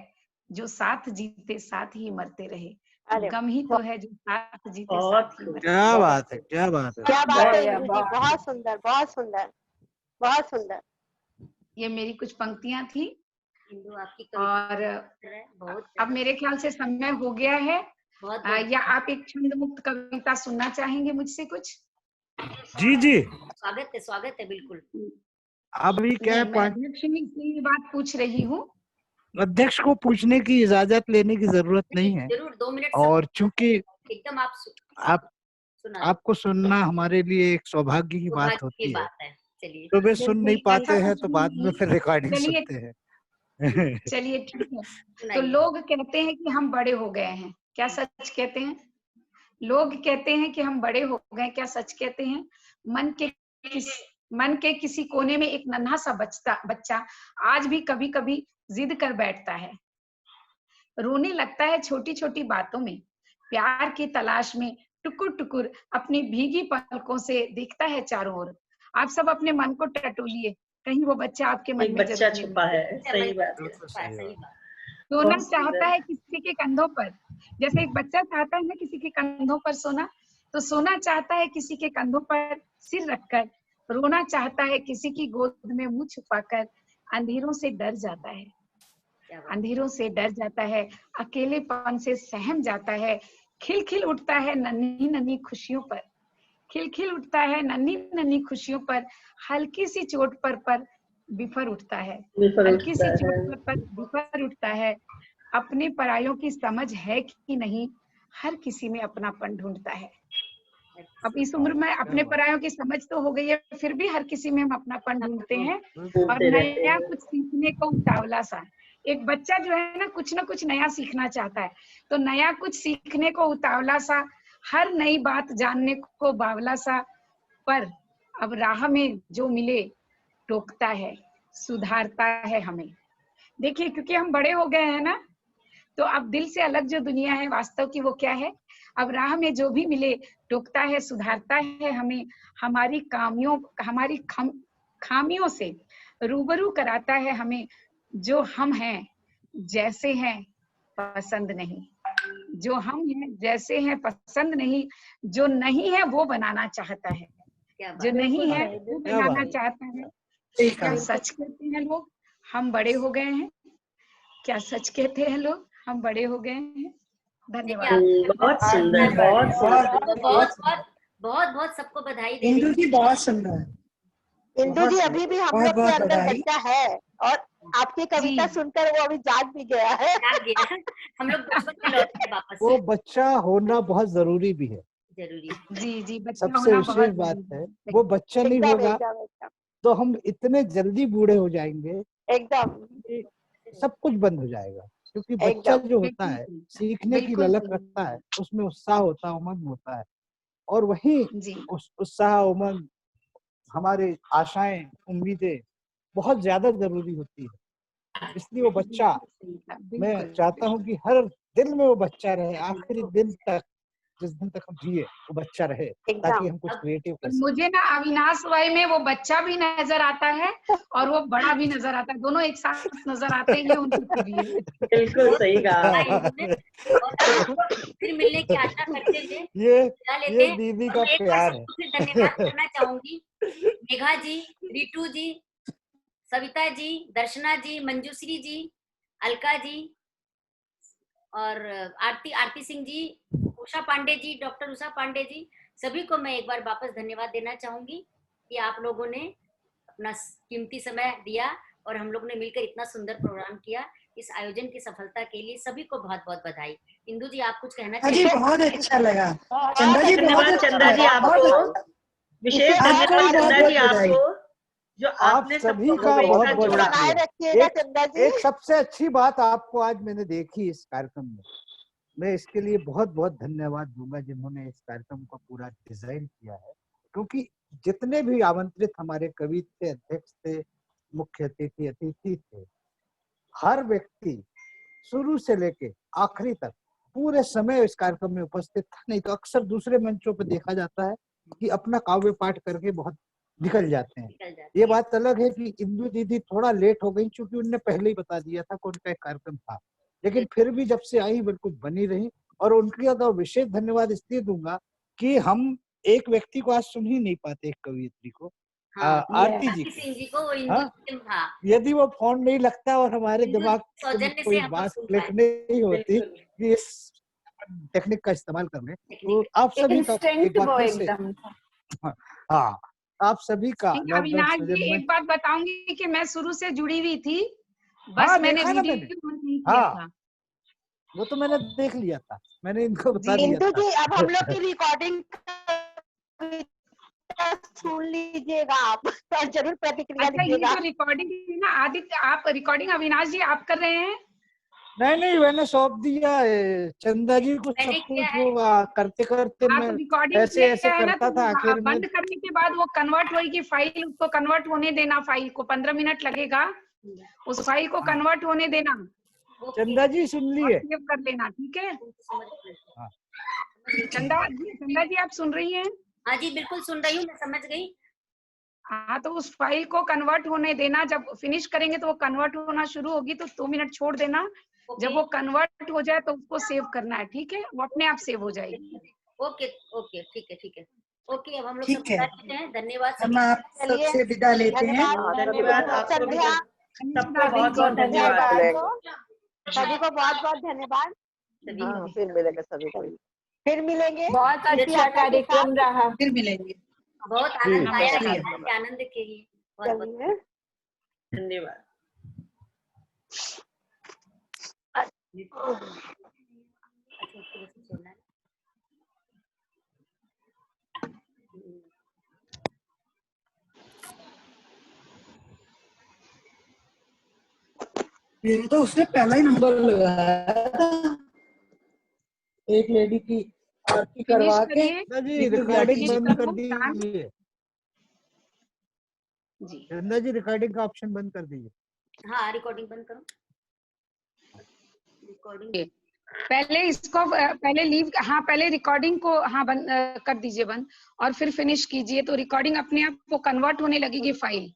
K: जो साथ जीते साथ ही मरते रहे, गम ही तो है जो साथ जीते साथ ही मरते।
C: क्या बात है, क्या बात है,
D: क्या बात है इंदु जी, बहुत सुंदर, बहुत सुंदर, बहुत सुंदर।
K: ये मेरी कुछ पंक्तियां थी और अब मेरे ख्याल से समय हो गया है। या आप एक छंद मुक्त कविता सुनना चाहेंगे मुझसे कुछ?
C: जी
B: स्वागत है बिल्कुल।
C: अभी क्या
K: मैं अध्यक्ष से ये बात पूछ रही हूँ,
C: अध्यक्ष को पूछने की इजाजत लेने की जरूरत नहीं है।
B: जरूर 2 मिनट।
C: और चूंकि
B: एकदम
C: आपको सुनना हमारे लिए एक सौभाग्य की बात होती है।
B: चलिए,
C: तो वे सुन नहीं पाते हैं तो बाद में फिर रिकॉर्डिंग सुनते हैं।
K: चलिए ठीक है। तो लोग कहते हैं कि हम बड़े हो गए हैं, क्या सच कहते हैं? लोग कहते हैं कि हम बड़े हो गए, क्या सच कहते हैं? मन के किसी कोने में एक नन्हा सा बच्चा आज भी कभी कभी जिद कर बैठता है, रोने लगता है छोटी छोटी बातों में, प्यार की तलाश में टुकुर टुकुर अपनी भीगी पलकों से देखता है चारों ओर। आप सब अपने मन को टटोलिए, कहीं वो बच्चा आपके मन में
F: बच्चा छुपा है। सही बात है।
K: सोना चाहता है किसी के कंधों पर, जैसे एक बच्चा चाहता है ना किसी के कंधों पर सोना, तो सोना चाहता है किसी के कंधों पर सिर रखकर, रोना चाहता है किसी की गोद में मुंह छुपाकर, अंधेरों से डर जाता है, अंधेरों से डर जाता है, अकेलेपन से सहम जाता है, खिलखिल उठता है नन्ही नन्ही खुशियों पर, खिलखिल उठता है नन्ही नन्ही खुशियों पर, हल्की सी चोट पर बिफर उठता है, हल्की सी चोट पर बिफर उठता है। अपने परायों की समझ है कि नहीं, हर किसी में अपनापन ढूंढता है। अब इस उम्र में अपने परायों की समझ तो हो गई है, फिर भी हर किसी में हम अपनापन ढूंढते हैं और नया कुछ सीखने को उतावला सा। एक बच्चा जो है ना कुछ नया सीखना चाहता है, तो नया कुछ सीखने को उतावला सा हर नई बात जानने को बावला सा, पर अब राह में जो मिले टोकता है, सुधारता है हमें। देखिए, क्योंकि हम बड़े हो गए हैं ना, तो अब दिल से अलग जो दुनिया है वास्तव की वो क्या है, अब राह में जो भी मिले टोकता है, सुधारता है हमें, हमारी खामियों से रूबरू कराता है हमें। जो हम हैं जैसे हैं पसंद नहीं, जो हम हैं जैसे हैं पसंद नहीं, जो नहीं है वो बनाना चाहता है, जो नहीं है वो बनाना चाहता है। क्या सच कहते हैं लोग, हम बड़े हो गए हैं? क्या सच कहते हैं लोग, हम बड़े हो गए हैं? धन्यवाद।
F: बहुत सुंदर,
B: बहुत सबको बधाई दे
H: इंदु जी, बहुत सुंदर।
D: इंदु जी अभी भी हम लोग के अंदर बच्चा है, और आपकी कविता सुनकर वो अभी जाग भी गया है।
B: हम लोग बचपन में लौटे वापस।
C: वो बच्चा होना बहुत जरूरी भी है,
B: जरूरी।
K: जी, बच्चा
C: सबसे
K: होना
C: विशेष बात है। वो बच्चा नहीं होगा तो हम इतने जल्दी बूढ़े हो जाएंगे,
D: एकदम
C: सब कुछ बंद हो जाएगा। क्योंकि बच्चा जो होता है सीखने की ललक रखता है, उसमें उत्साह होता है, उमंग होता है, और वही उस उत्साह उमंग हमारे आशाएं उम्मीदें बहुत ज्यादा जरूरी होती है। इसलिए वो बच्चा, मैं चाहता हूँ कि हर दिल में वो बच्चा रहे, आखिरी दिन तक, जिस दिन तक हम जिए वो बच्चा रहे, ताकि हम कुछ क्रिएटिव कर सकें।
K: मुझे ना अविनाश भाई में वो बच्चा भी नजर आता है और वो बड़ा भी नजर आता है, दोनों एक साथ नजर आते हैं उनकी तबीयत।
F: बिल्कुल सही कहा।
B: फिर मिलने की आशा करते हुए
C: ये दीदी का प्यार है।
B: धन्यवाद करना चाहूंगी मेघा जी, रितु जी, सविता जी, दर्शना जी, मंजूश्री जी, अलका जी और आरती सिंह जी, उषा पांडे जी, डॉक्टर उषा पांडे जी, सभी को मैं एक बार वापस धन्यवाद देना चाहूंगी कि आप लोगों ने अपना कीमती समय दिया और हम लोग ने मिलकर इतना सुंदर प्रोग्राम किया। इस आयोजन की सफलता के लिए सभी को बहुत बहुत बधाई। इंदु जी, आप कुछ कहना
H: चाहिए? जी बहुत अच्छा लगा। चंदा जी
F: धन्यवाद। चंदा जी आपको विशेष धन्यवाद। चंदा जी आपको जो
C: आप सभी का बहुत बहुत शुक्रिया। एक सबसे अच्छी बात आपको आज मैंने देखी इस कार्यक्रम में, मैं इसके लिए बहुत बहुत धन्यवाद दूंगा जिन्होंने इस कार्यक्रम को पूरा डिजाइन किया है। क्योंकि जितने भी आमंत्रित हमारे कवि थे, अध्यक्ष थे, मुख्य अतिथि थे, हर व्यक्ति शुरू से लेके आखिरी तक पूरे समय इस कार्यक्रम में उपस्थित था। नहीं तो अक्सर दूसरे मंचों पर देखा जाता है कि अपना काव्य पाठ करके बहुत निकल जाते हैं। ये बात अलग है कि इंदु दीदी थोड़ा लेट हो गई, क्योंकि उनने पहले ही बता दिया था कि उनका एक कार्यक्रम था, लेकिन फिर भी जब से आई बिल्कुल बनी रही। और उनके तो विशेष धन्यवाद इसलिए दूंगा कि हम एक व्यक्ति को आज सुन ही नहीं पाते, एक कवियत्री को, आरती जी को। यदि वो फोन नहीं लगता और हमारे दिमाग में कोई बात क्लिक नहीं होती कि इस टेक्निक का इस्तेमाल कर ले, तो आप सभी का एक बार फिर से, हाँ, आप सभी का
K: अविनाश जी, एक बात बताऊंगी कि मैं शुरू से जुड़ी हुई थी, बस मैंने वीडियो नहीं किया था।
C: वो तो मैंने देख लिया था, मैंने इनको बता दिया था।
D: जी, अब हम लोग की रिकॉर्डिंग सुन लीजिएगा आप, तो जरूर प्रतिक्रिया दीजिएगा।
K: तो रिकॉर्डिंग ना आदित्य, आप रिकॉर्डिंग अविनाश जी आप कर रहे हैं?
C: नहीं, मैंने सौंप दिया चंदा जी को सब कुछ, वो करते करते मैं ऐसे करता था। आखिर में
K: बंद करने के बाद वो कन्वर्ट होगी फाइल, उसको कन्वर्ट होने देना, फाइल को 15 मिनट लगेगा, उस फाइल को कन्वर्ट होने देना।
C: चंदा जी सुन लिए,
K: सेव कर लेना, ठीक है? चंदा जी आप सुन रही हैं?
B: हाँ जी, बिल्कुल सुन रही हूँ, मैं समझ गई।
K: हाँ, तो उस फाइल को कन्वर्ट होने देना, जब फिनिश करेंगे तो वो कन्वर्ट होना शुरू होगी, तो 2 मिनट छोड़ देना। जब वो कन्वर्ट हो जाए तो उसको सेव करना है, ठीक है? वो अपने आप सेव हो जाएगी।
B: ओके, ठीक है। ओके, अब हम लोग सब विदा लेते हैं। धन्यवाद।
H: हम आप सबसे विदा लेते हैं।
F: धन्यवाद आपको भी, सबको बहुत बहुत धन्यवाद,
D: सभी को बहुत बहुत धन्यवाद।
M: फिर मिलेंगे सभी को,
D: फिर मिलेंगे।
J: बहुत अच्छा कार्यक्रम रहा,
H: फिर मिलेंगे।
B: बहुत आनंद आया, आनंद के लिए बहुत
F: धन्यवाद।
H: मेरे तो उसने पहला ही नंबर लगाया था, एक लेडी की
C: आरती
J: फिनिश
C: करवा के
J: करिए।
C: जी रिकॉर्डिंग बंद कर
J: काम-
C: दीजिए
K: जी
C: चंदा जी, रिकॉर्डिंग का ऑप्शन बंद कर दीजिए।
B: हाँ रिकॉर्डिंग बंद करो। रिकॉर्डिंग
K: पहले इसको पहले लीव, हाँ पहले रिकॉर्डिंग को हाँ बंद कर दीजिए बंद, और फिर फिनिश कीजिए तो रिकॉर्डिंग अपने आप वो कन्वर्ट होने लगेगी फाइल।